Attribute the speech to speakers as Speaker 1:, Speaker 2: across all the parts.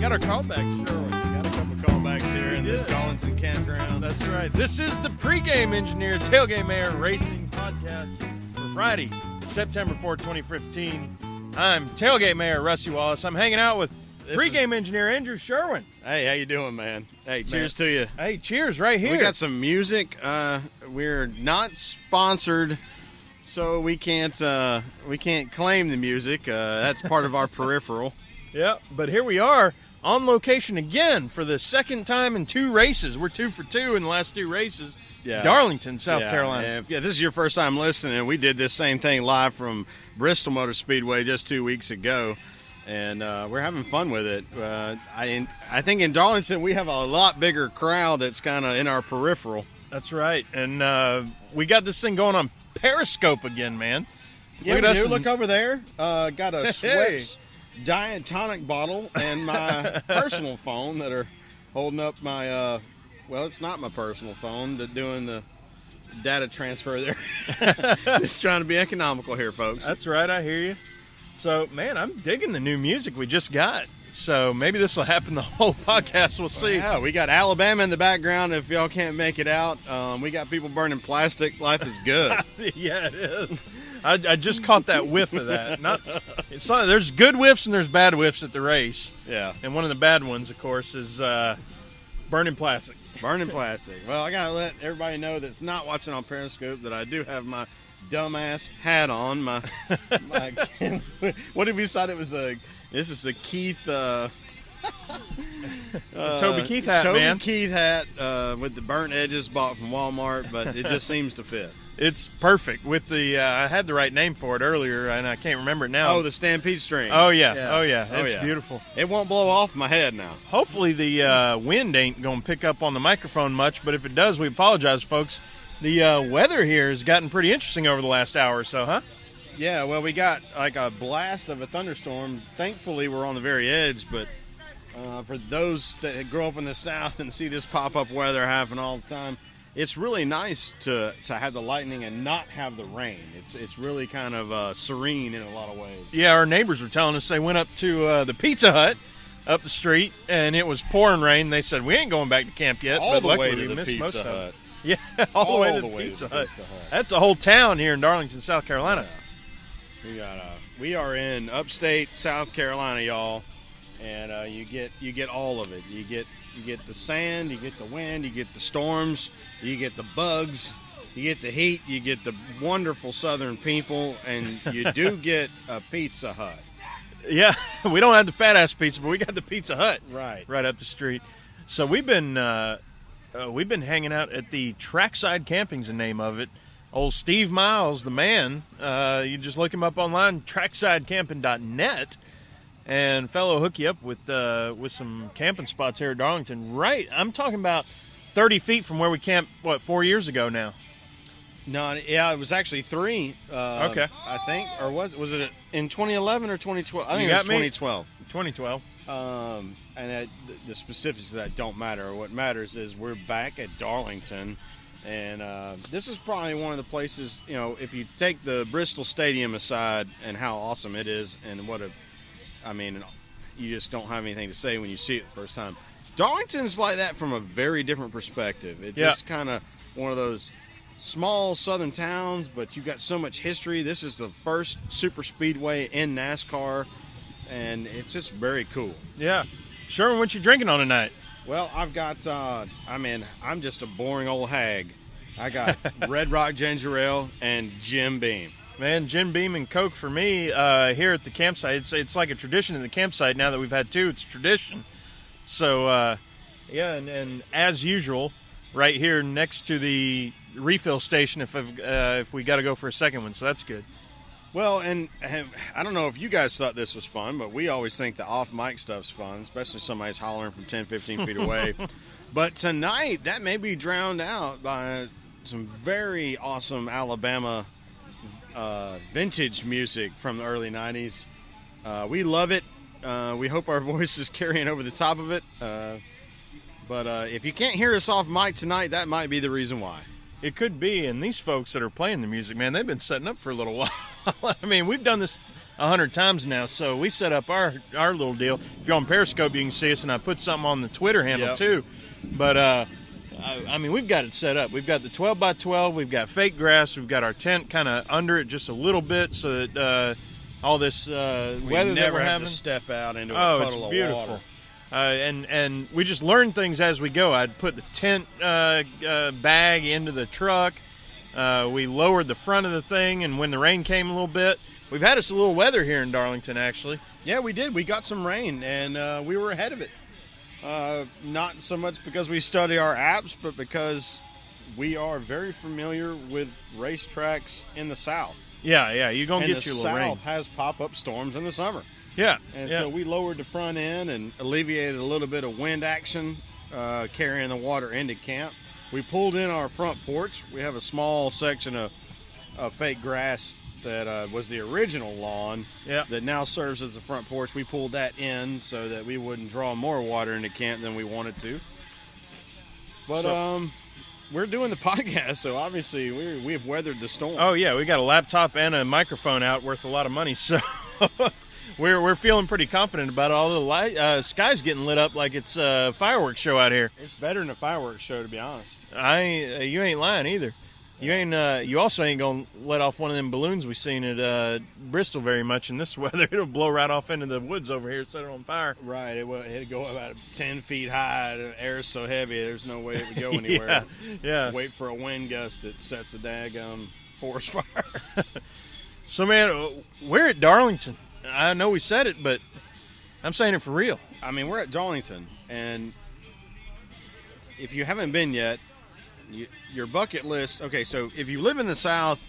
Speaker 1: got our callbacks, Sherwin.
Speaker 2: Got a couple callbacks here in the Darlington campground.
Speaker 1: That's right. This is the Pregame Engineer Tailgate Mayor Racing Podcast for Friday, September 4, 2015. I'm Tailgate Mayor Rusty Wallace. I'm hanging out with Pregame Engineer Andrew Sherwin.
Speaker 2: Hey, how you doing, man? Hey, cheers to you.
Speaker 1: Hey, cheers right here.
Speaker 2: We got some music. We're not sponsored, so we can't claim the music. That's part of our peripheral.
Speaker 1: Yeah, but here we are on location again for the second time in 2 races. We're 2 for 2 in the last 2 races.
Speaker 2: Yeah.
Speaker 1: Darlington, South Carolina.
Speaker 2: And if this is your first time listening, we did this same thing live from Bristol Motor Speedway just 2 weeks ago, and we're having fun with it. I think in Darlington we have a lot bigger crowd that's kind of in our peripheral.
Speaker 1: That's right, and we got this thing going on Periscope again, man.
Speaker 2: Yeah,
Speaker 1: Look at us.
Speaker 2: Look over there. Got a Schweppes Diet Tonic bottle and my personal phone that are holding up my, well, it's not my personal phone, but doing the data transfer there. Just trying to be economical here, folks.
Speaker 1: That's right, I hear you. So, man, I'm digging the new music we just got. So maybe this will happen the whole podcast. We'll see.
Speaker 2: Yeah, we got Alabama in the background if y'all can't make it out. We got people burning plastic. Life is good.
Speaker 1: Yeah, it is. I just caught that whiff of that. There's good whiffs and there's bad whiffs at the race.
Speaker 2: Yeah.
Speaker 1: And one of the bad ones, of course, is burning plastic.
Speaker 2: Burning plastic. Well, I got to let everybody know that's not watching on Periscope that I do have my dumbass hat on. My what did we decide it was this is the Keith
Speaker 1: Toby Keith hat,
Speaker 2: Toby
Speaker 1: man.
Speaker 2: Keith hat with the burnt edges bought from Walmart, but it just seems to fit.
Speaker 1: It's perfect with the. I had the right name for it earlier, and I can't remember it now.
Speaker 2: Oh, the Stampede string.
Speaker 1: Oh yeah. It's beautiful.
Speaker 2: It won't blow off my head now.
Speaker 1: Hopefully the wind ain't going to pick up on the microphone much, but if it does, we apologize, folks. The weather here has gotten pretty interesting over the last hour or so, huh?
Speaker 2: Yeah, well, we got like a blast of a thunderstorm. Thankfully, we're on the very edge, but for those that grow up in the South and see this pop-up weather happen all the time, it's really nice to have the lightning and not have the rain. It's really kind of serene in a lot of ways.
Speaker 1: Yeah, our neighbors were telling us they went up to the Pizza Hut up the street, and it was pouring rain. They said, we ain't going back to camp yet.
Speaker 2: All
Speaker 1: but
Speaker 2: the
Speaker 1: luckily
Speaker 2: way to
Speaker 1: we
Speaker 2: the
Speaker 1: missed most
Speaker 2: Pizza
Speaker 1: of
Speaker 2: Hut.
Speaker 1: it. Yeah, all the way to the Pizza Hut. That's a whole town here in Darlington, South Carolina.
Speaker 2: Yeah. We are in upstate South Carolina, y'all, and you get all of it. You get the sand, you get the wind, you get the storms, you get the bugs, you get the heat, you get the wonderful Southern people, and you do get a Pizza Hut.
Speaker 1: Yeah, we don't have the fat-ass pizza, but we got the Pizza Hut
Speaker 2: right
Speaker 1: up the street. So we've been hanging out at the Trackside Camping's the name of it. Old Steve Miles, the man, you just look him up online, tracksidecamping.net, and fellow hook you up with some camping spots here at Darlington. Right, I'm talking about 30 feet from where we camped, 4 years ago now?
Speaker 2: No, yeah, it was actually 3.
Speaker 1: Okay.
Speaker 2: I think, or was it in 2011 or 2012? I think
Speaker 1: You
Speaker 2: it was
Speaker 1: got me.
Speaker 2: 2012.
Speaker 1: 2012.
Speaker 2: And the specifics of that don't matter. What matters is we're back at Darlington, and this is probably one of the places, if you take the Bristol Stadium aside and how awesome it is, and you just don't have anything to say when you see it the first time. Darlington's like that from a very different perspective. It's just kind of one of those small southern towns, but you've got so much history. This is the first super speedway in NASCAR, and it's just very cool.
Speaker 1: Yeah. Sherwin, what you drinking on tonight?
Speaker 2: Well, I've got, I'm just a boring old hag. I got Red Rock Ginger Ale and Jim Beam.
Speaker 1: Man, Jim Beam and Coke for me here at the campsite. It's like a tradition in the campsite now that we've had 2. It's a tradition. So, and as usual, right here next to the refill station if we got to go for a second one. So that's good.
Speaker 2: Well, and I don't know if you guys thought this was fun, but we always think the off-mic stuff's fun, especially somebody's hollering from 10, 15 feet away. But tonight, that may be drowned out by some very awesome Alabama vintage music from the early 90s. We love it. We hope our voice is carrying over the top of it. But if you can't hear us off mic tonight, that might be the reason why.
Speaker 1: It could be, and these folks that are playing the music, man, they've been setting up for a little while. I mean, we've done this 100 times now. So we set up our little deal. If you're on Periscope, you can see us, and I put something on the Twitter handle too. But I mean, we've got it set up. We've got the 12 by 12. We've got fake grass. We've got our tent kind of under it just a little bit, so that all this weather that we're having.
Speaker 2: We never have to step out into a puddle
Speaker 1: it's
Speaker 2: of
Speaker 1: beautiful.
Speaker 2: water.
Speaker 1: And we just learn things as we go. I'd put the tent bag into the truck. We lowered the front of the thing, and when the rain came a little bit, we've had us a little weather here in Darlington, actually.
Speaker 2: Yeah, we did. We got some rain, and we were ahead of it. Not so much because we study our apps, but because we are very familiar with racetracks in the South.
Speaker 1: Yeah, you're going to get your little rain.
Speaker 2: The South has pop-up storms in the summer.
Speaker 1: Yeah.
Speaker 2: And so we lowered the front end and alleviated a little bit of wind action, carrying the water into camp. We pulled in our front porch. We have a small section of fake grass that was the original lawn that now serves as the front porch. We pulled that in so that we wouldn't draw more water into camp than we wanted to. But we're doing the podcast, so obviously we have weathered the storm.
Speaker 1: Oh, yeah, we got a laptop and a microphone out worth a lot of money, so we're feeling pretty confident about it. All the sky's getting lit up like it's a fireworks show out here.
Speaker 2: It's better than a fireworks show, to be honest.
Speaker 1: You ain't lying either. You also ain't gonna let off one of them balloons we seen at Bristol very much in this weather. It'll blow right off into the woods over here, set it on fire.
Speaker 2: Right, it'd go about 10 feet high. The air's so heavy, there's no way it would go anywhere.
Speaker 1: yeah.
Speaker 2: Wait for a wind gust that sets a daggum forest fire.
Speaker 1: So, man, we're at Darlington. I know we said it, but I'm saying it for real.
Speaker 2: I mean, we're at Darlington, and if you haven't been yet, your bucket list. Okay, so if you live in the South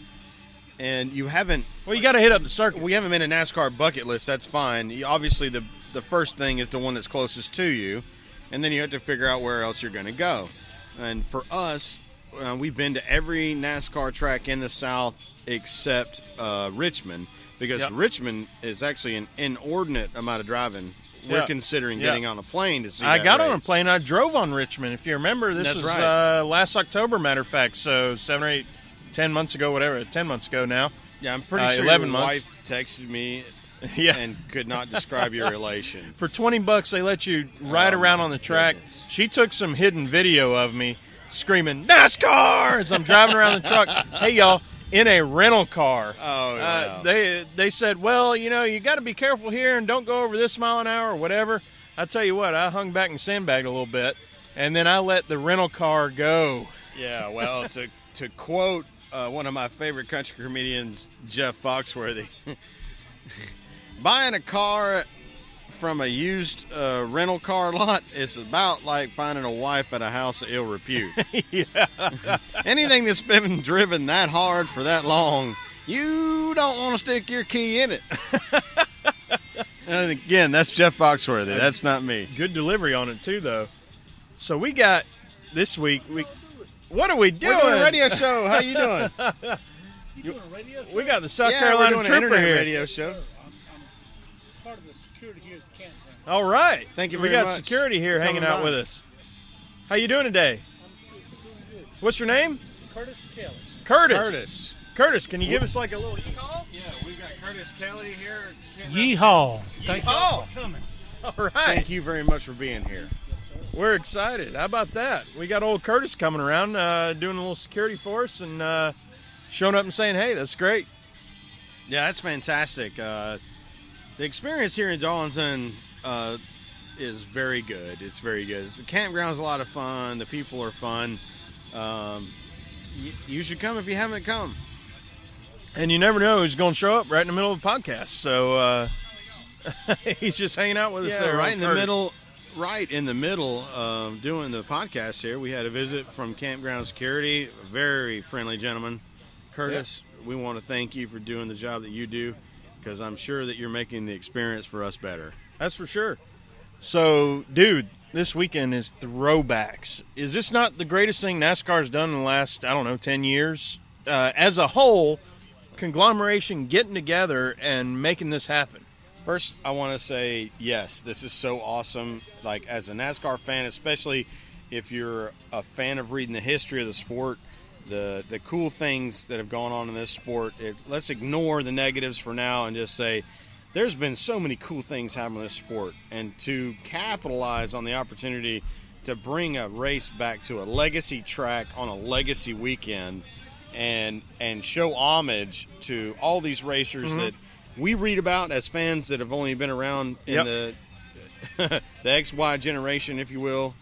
Speaker 2: and you haven't,
Speaker 1: you got to hit up the circuit.
Speaker 2: We haven't been a NASCAR bucket list. That's fine. Obviously, the first thing is the one that's closest to you, and then you have to figure out where else you're going to go. And for us, we've been to every NASCAR track in the South except Richmond, because Richmond is actually an inordinate amount of driving. We're considering getting on a plane to see that
Speaker 1: I got
Speaker 2: race.
Speaker 1: on a plane. I drove on Richmond. If you remember, this was last October, matter of fact. So 7 or 8, 10 months ago, whatever. 10 months ago now.
Speaker 2: Yeah, I'm pretty sure
Speaker 1: 11
Speaker 2: your
Speaker 1: months.
Speaker 2: wife texted me
Speaker 1: Yeah.
Speaker 2: and could not describe your relation.
Speaker 1: For $20, they let you ride around on the track.
Speaker 2: Goodness.
Speaker 1: She took some hidden video of me screaming, NASCAR, as I'm driving around the truck. Hey, y'all, in a rental car.
Speaker 2: Oh, wow.
Speaker 1: They said, well, you know, you got to be careful here and don't go over this mile an hour or whatever. I tell you what, I hung back and sandbagged a little bit, and then I let the rental car go.
Speaker 2: Yeah, well, to quote one of my favorite country comedians, Jeff Foxworthy, buying a car from a used rental car lot is about like finding a wife at a house of ill repute.
Speaker 1: Yeah.
Speaker 2: Anything that's been driven that hard for that long, you don't want to stick your key in it. And again, that's Jeff Foxworthy. That's not me.
Speaker 1: Good delivery on it, too, though. So we got this week. What are we doing?
Speaker 2: We're doing a radio show. How you doing?
Speaker 3: You doing a radio show?
Speaker 1: We got the South
Speaker 2: we're
Speaker 1: Carolina
Speaker 2: doing an
Speaker 1: Trooper
Speaker 2: internet
Speaker 1: here.
Speaker 2: radio show.
Speaker 3: I'm part of the security here at the campground.
Speaker 1: All right.
Speaker 2: Thank you
Speaker 1: We
Speaker 2: very
Speaker 1: got
Speaker 2: much
Speaker 1: security here
Speaker 2: for
Speaker 1: hanging
Speaker 2: coming
Speaker 1: out
Speaker 2: by.
Speaker 1: with us. How you doing today?
Speaker 3: I'm doing good.
Speaker 1: What's your name?
Speaker 3: Curtis Kelly.
Speaker 1: Curtis. Curtis, can you give us like a little e-call?
Speaker 2: Yeah, we've got Curtis Kelly here.
Speaker 3: Yeehaw. Thank
Speaker 1: Yeehaw.
Speaker 3: you for coming.
Speaker 1: All right.
Speaker 2: Thank you very much for being here.
Speaker 1: We're excited. How about that? We got old Curtis coming around, doing a little security for us and showing up and saying, hey, that's great.
Speaker 2: Yeah, that's fantastic. The experience here in Darlington is very good. It's very good. The campground's a lot of fun. The people are fun. You should come if you haven't come.
Speaker 1: And you never know who's going to show up right in the middle of the podcast. So he's just hanging out with us there.
Speaker 2: right
Speaker 1: old
Speaker 2: in the
Speaker 1: Curtis.
Speaker 2: middle. Right in the middle of doing the podcast here, we had a visit from Campground Security, a very friendly gentleman. Curtis, we want to thank you for doing the job that you do, because I'm sure that you're making the experience for us better.
Speaker 1: That's for sure. So, dude, this weekend is throwbacks. Is this not the greatest thing NASCAR's done in the last, 10 years? As a whole, conglomeration getting together and making this happen.
Speaker 2: First, I want to say, yes, this is so awesome. Like, as a NASCAR fan, especially if you're a fan of reading the history of the sport, the cool things that have gone on in this sport. Let's ignore the negatives for now and just say there's been so many cool things happening in this sport. And to capitalize on the opportunity to bring a race back to a legacy track on a legacy weekend and show homage to all these racers that we read about as fans that have only been around in the XY generation, if you will.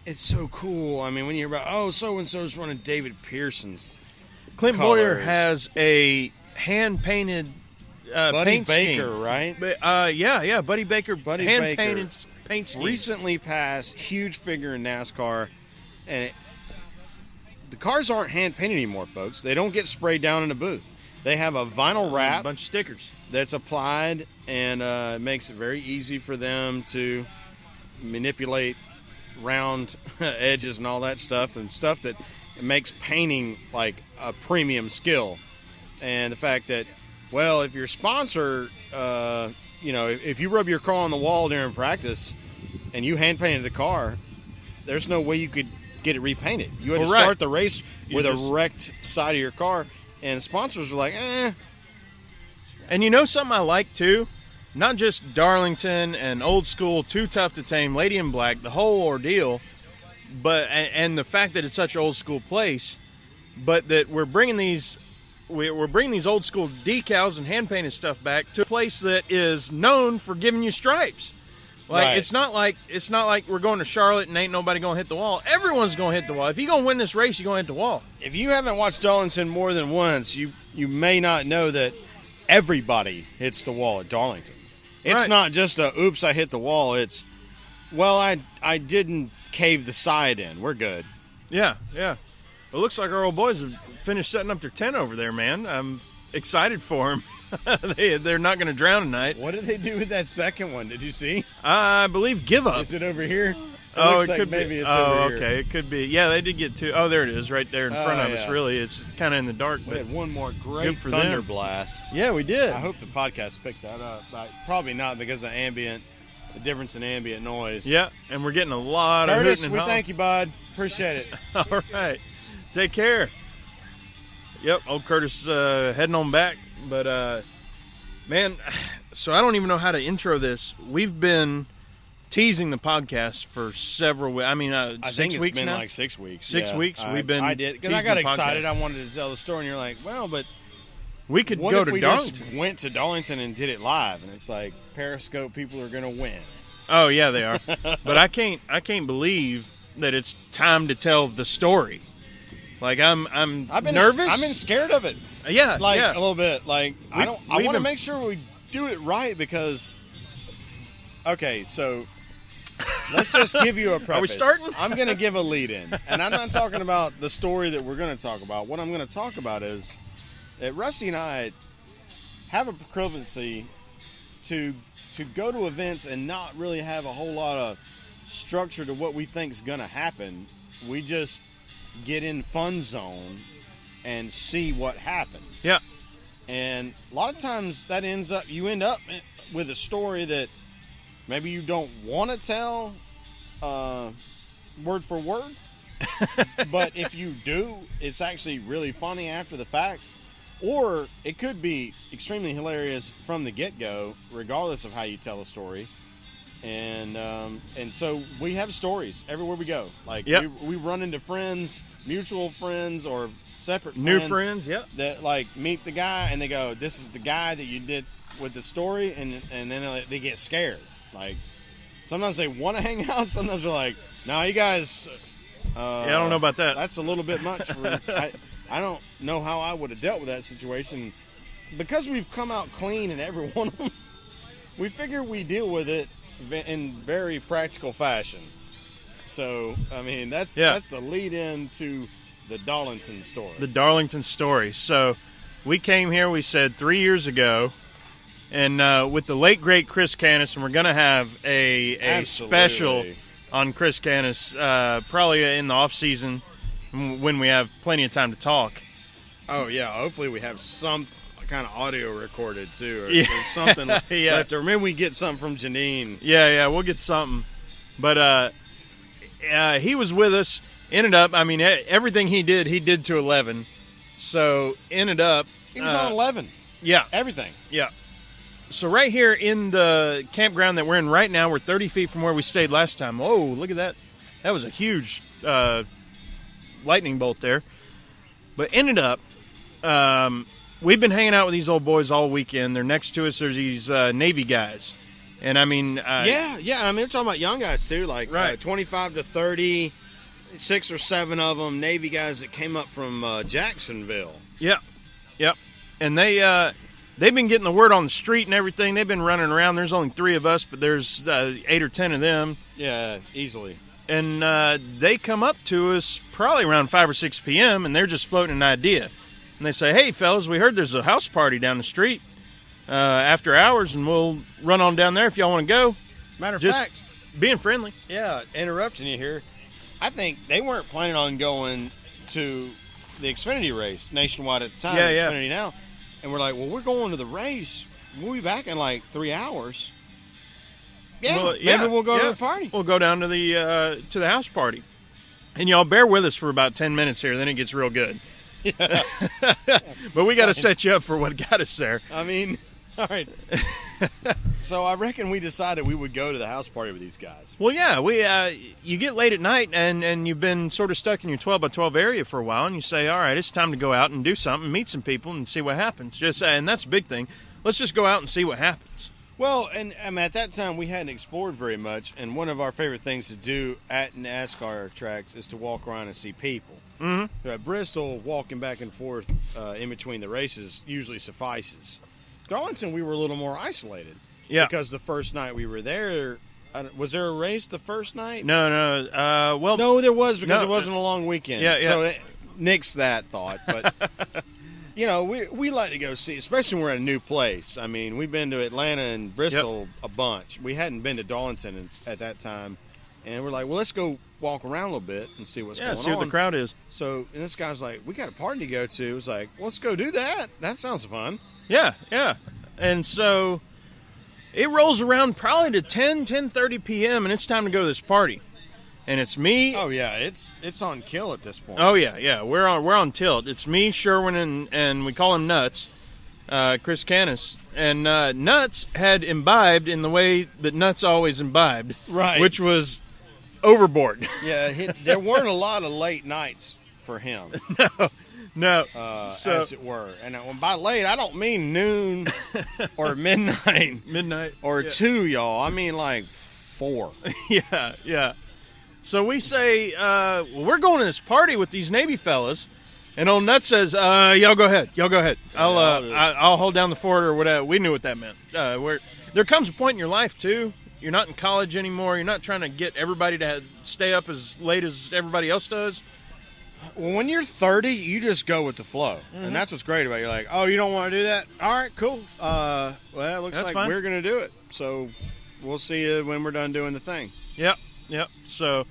Speaker 2: It's so cool. I mean, when you hear about, so-and-so's running David Pearson's
Speaker 1: Clint
Speaker 2: colors.
Speaker 1: Boyer has a hand-painted
Speaker 2: Buddy
Speaker 1: paint
Speaker 2: Baker,
Speaker 1: scheme.
Speaker 2: right?
Speaker 1: Yeah, Buddy Baker,
Speaker 2: Buddy
Speaker 1: hand-painted
Speaker 2: Baker.
Speaker 1: paint scheme.
Speaker 2: Recently passed, huge figure in NASCAR, and the cars aren't hand-painted anymore, folks. They don't get sprayed down in a booth. They have a vinyl wrap
Speaker 1: a bunch of stickers
Speaker 2: that's applied, and it makes it very easy for them to manipulate round edges and all that stuff, and stuff that makes painting like a premium skill. And the fact that, well, if your sponsor, if you rub your car on the wall during practice and you hand painted the car, there's no way you could get it repainted. You had to start the race with a wrecked side of your car, and sponsors were like,
Speaker 1: And you know something I like too? Not just Darlington and Old School, Too Tough to Tame, Lady in Black, the whole ordeal, but and the fact that it's such an old school place, but that we're bringing these old school decals and hand painted stuff back to a place that is known for giving you stripes. Like
Speaker 2: Right.
Speaker 1: it's not like we're going to Charlotte and ain't nobody gonna hit the wall. Everyone's gonna hit the wall. If you're gonna win this race, you're gonna hit the wall.
Speaker 2: if you haven't watched Darlington more than once, you may not know that everybody hits the wall at Darlington. It's
Speaker 1: Right.
Speaker 2: not just a, oops, I hit the wall. It's, well, I didn't cave the side in. We're good.
Speaker 1: Yeah. It looks like our old boys have finished setting up their tent over there, man. I'm excited for them. They're not going to drown tonight.
Speaker 2: What did they do with that second one? Did you see?
Speaker 1: I believe Give Up.
Speaker 2: Is it over here?
Speaker 1: Oh,
Speaker 2: looks
Speaker 1: it
Speaker 2: like
Speaker 1: could
Speaker 2: maybe
Speaker 1: be.
Speaker 2: it's
Speaker 1: Oh,
Speaker 2: over here.
Speaker 1: okay. It could be. Yeah, they did get two. Oh, there it is, right there in front of us.
Speaker 2: yeah.
Speaker 1: Really, it's kind of in the dark,
Speaker 2: We
Speaker 1: but
Speaker 2: had one more
Speaker 1: Good
Speaker 2: great
Speaker 1: for
Speaker 2: thunder
Speaker 1: them.
Speaker 2: blast.
Speaker 1: yeah, we did.
Speaker 2: I hope the podcast picked that up. Probably not because of the difference in ambient noise.
Speaker 1: Yeah, and we're getting a lot of
Speaker 2: Curtis,
Speaker 1: hooting
Speaker 2: we
Speaker 1: and
Speaker 2: thank you, bud. Appreciate it.
Speaker 1: All right, take care. Yep, old Curtis heading on back, but man, so I don't even know how to intro this. We've been teasing the podcast for several weeks. I mean,
Speaker 2: I
Speaker 1: 6
Speaker 2: think it's
Speaker 1: weeks
Speaker 2: been
Speaker 1: now.
Speaker 2: like 6 weeks.
Speaker 1: 6 weeks. We've been.
Speaker 2: I did because I
Speaker 1: teasing
Speaker 2: got
Speaker 1: the
Speaker 2: excited.
Speaker 1: podcast.
Speaker 2: I wanted to tell the story, and you're like, well, but
Speaker 1: We could
Speaker 2: what
Speaker 1: go
Speaker 2: if
Speaker 1: to
Speaker 2: we
Speaker 1: Darlington.
Speaker 2: just went to Darlington and did it live? And it's like Periscope people are going to win.
Speaker 1: Oh yeah, they are. But I can't believe that it's time to tell the story. Like I've been nervous.
Speaker 2: I've been scared of it.
Speaker 1: Yeah,
Speaker 2: Like
Speaker 1: yeah.
Speaker 2: a little bit. Like I want to
Speaker 1: been-
Speaker 2: make sure we do it right because. Okay, so let's just give you a preface.
Speaker 1: Are we starting?
Speaker 2: I'm going to give a lead in, and I'm not talking about the story that we're going to talk about. What I'm going to talk about is that Rusty and I have a proclivity to go to events and not really have a whole lot of structure to what we think is going to happen. We just get in fun zone and see what happens.
Speaker 1: Yeah.
Speaker 2: And a lot of times that you end up with a story that maybe you don't want to tell word for word. But if you do, it's actually really funny after the fact. Or it could be extremely hilarious from the get-go, regardless of how you tell a story. And so we have stories everywhere we go. Like we run into friends, mutual friends, or separate friends.
Speaker 1: New friends, yep.
Speaker 2: That like meet the guy and they go, "This is the guy that you did with the story," and then they get scared. Like sometimes they want to hang out, sometimes they're like, "No, you guys."
Speaker 1: Yeah, I don't know about that.
Speaker 2: That's a little bit much for. I don't know how I would have dealt with that situation because we've come out clean in every one of them. We figure we deal with it in very practical fashion. So I mean that's the lead in to the Darlington story.
Speaker 1: The Darlington story. So we came here, we said 3 years ago, and with the late, great Chris Canis, and we're going to have a special on Chris Canis probably in the off-season when we have plenty of time to talk.
Speaker 2: Oh, yeah. Hopefully we have some kind of audio recorded, too, or,
Speaker 1: Yeah.
Speaker 2: or something
Speaker 1: Yeah.
Speaker 2: left. Or maybe we get something from Janine.
Speaker 1: Yeah, we'll get something. But he was with us. ended up, I mean, everything he did to 11. So ended up.
Speaker 2: He was on 11.
Speaker 1: Yeah.
Speaker 2: Everything.
Speaker 1: Yeah. So right here in the campground that we're in right now, we're 30 feet from where we stayed last time. Oh, look at that. That was a huge lightning bolt there. But ended up, we've been hanging out with these old boys all weekend. They're next to us. There's these Navy guys. And, I mean...
Speaker 2: yeah. I mean, we're talking about young guys, too. Like 25 to 30, 6 or 7 of them, Navy guys that came up from Jacksonville.
Speaker 1: Yep. And they've been getting the word on the street and everything. They've been running around. There's only 3 of us, but there's 8 or 10 of them.
Speaker 2: Yeah, easily.
Speaker 1: And they come up to us probably around 5 or 6 p.m., and they're just floating an idea. And they say, hey, fellas, we heard there's a house party down the street after hours, and we'll run on down there if y'all want to go.
Speaker 2: Matter of
Speaker 1: just
Speaker 2: fact.
Speaker 1: Being friendly.
Speaker 2: Yeah, interrupting you here. I think they weren't planning on going to the Xfinity race nationwide at the time. Xfinity now. And we're like, well, we're going to the race. We'll be back in like 3 hours. Yeah, maybe we'll go to the party.
Speaker 1: We'll go down to the house party. And y'all bear with us for about 10 minutes here, then it gets real good.
Speaker 2: Yeah.
Speaker 1: But we got to set you up for what got us there.
Speaker 2: I mean, all right. So I reckon we decided we would go to the house party with these guys.
Speaker 1: Well, yeah, you get late at night and you've been sort of stuck in your 12 by 12 area for a while, and you say, all right, it's time to go out and do something, meet some people, and see what happens. And that's a big thing. Let's just go out and see what happens.
Speaker 2: Well, and I mean, at that time we hadn't explored very much, and one of our favorite things to do at NASCAR tracks is to walk around and see people.
Speaker 1: Mm-hmm.
Speaker 2: At Bristol, walking back and forth in between the races usually suffices. Darlington, we were a little more isolated.
Speaker 1: Yeah.
Speaker 2: Because the first night we were there, was there a race the first night?
Speaker 1: No.
Speaker 2: No, there was, because it wasn't a long weekend.
Speaker 1: Yeah.
Speaker 2: So it nixed that thought. But, you know, we like to go see, especially when we're at a new place. I mean, we've been to Atlanta and Bristol a bunch. We hadn't been to Darlington at that time. And we're like, well, let's go walk around a little bit and see what's going on.
Speaker 1: Yeah, see what the crowd is.
Speaker 2: So, and this guy's like, we got a party to go to. It was like, well, let's go do that. That sounds fun.
Speaker 1: Yeah. And so it rolls around probably to 10:30 p.m., and it's time to go to this party. And it's me.
Speaker 2: Oh, yeah, it's on kill at this point.
Speaker 1: Oh, yeah. We're on tilt. It's me, Sherwin, and we call him Nuts, Chris Canis. And Nuts had imbibed in the way that Nuts always imbibed.
Speaker 2: Right.
Speaker 1: Which was overboard.
Speaker 2: Yeah, there weren't a lot of late nights for him.
Speaker 1: No.
Speaker 2: As it were. And by late, I don't mean noon or midnight. Or 2, y'all. I mean like 4.
Speaker 1: Yeah. So we say, well, we're going to this party with these Navy fellas. And old Nuts says, y'all go ahead. I'll hold down the fort or whatever. We knew what that meant. There comes a point in your life, too. You're not in college anymore. You're not trying to get everybody to stay up as late as everybody else does.
Speaker 2: Well, when you're 30, you just go with the flow. Mm-hmm. And that's what's great about it. You're like, oh, you don't want to do that? All right, cool. Well, it looks like fine. We're going to do it. So we'll see you when we're done doing the thing.
Speaker 1: Yep. So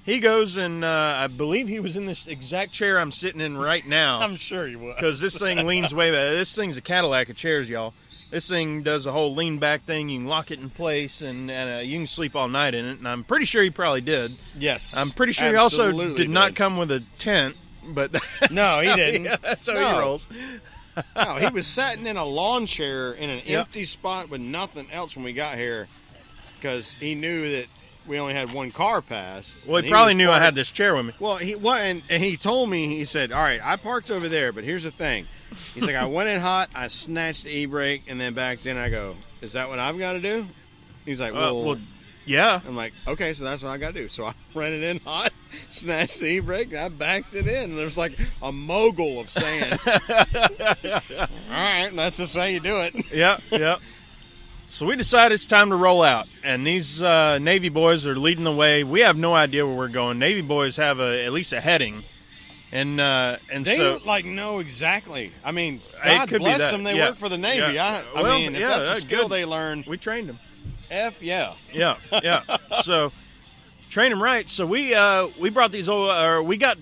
Speaker 1: he goes, and I believe he was in this exact chair I'm sitting in right now.
Speaker 2: I'm sure he was.
Speaker 1: Because this thing leans way back. This thing's a Cadillac of chairs, y'all. This thing does a whole lean back thing. You can lock it in place, and you can sleep all night in it. And I'm pretty sure he probably did.
Speaker 2: Yes.
Speaker 1: I'm pretty sure he also did not come with a tent. But
Speaker 2: no, he didn't.
Speaker 1: That's how he rolls.
Speaker 2: No, he was sitting in a lawn chair in an empty spot with nothing else when we got here, because he knew that we only had one car pass.
Speaker 1: Well, he probably knew I had this chair with me.
Speaker 2: Well, and he told me, he said, all right, I parked over there, but here's the thing. He's like, I went in hot, I snatched the e-brake, and then backed in. I go, is that what I've got to do? He's like, well,
Speaker 1: yeah.
Speaker 2: I'm like, okay, so that's what I got to do. So I ran it in hot, snatched the e-brake, and I backed it in. And there's like a mogul of sand. All right, that's just how you do it.
Speaker 1: Yeah. So we decided it's time to roll out. And these Navy boys are leading the way. We have no idea where we're going. Navy boys have at least a heading. And
Speaker 2: they
Speaker 1: so,
Speaker 2: know exactly. I mean, God bless them. They work for the Navy.
Speaker 1: Yeah.
Speaker 2: I mean, if that's a skill they learn.
Speaker 1: We trained them.
Speaker 2: F yeah.
Speaker 1: Yeah. So train them right. So we brought these old. We got.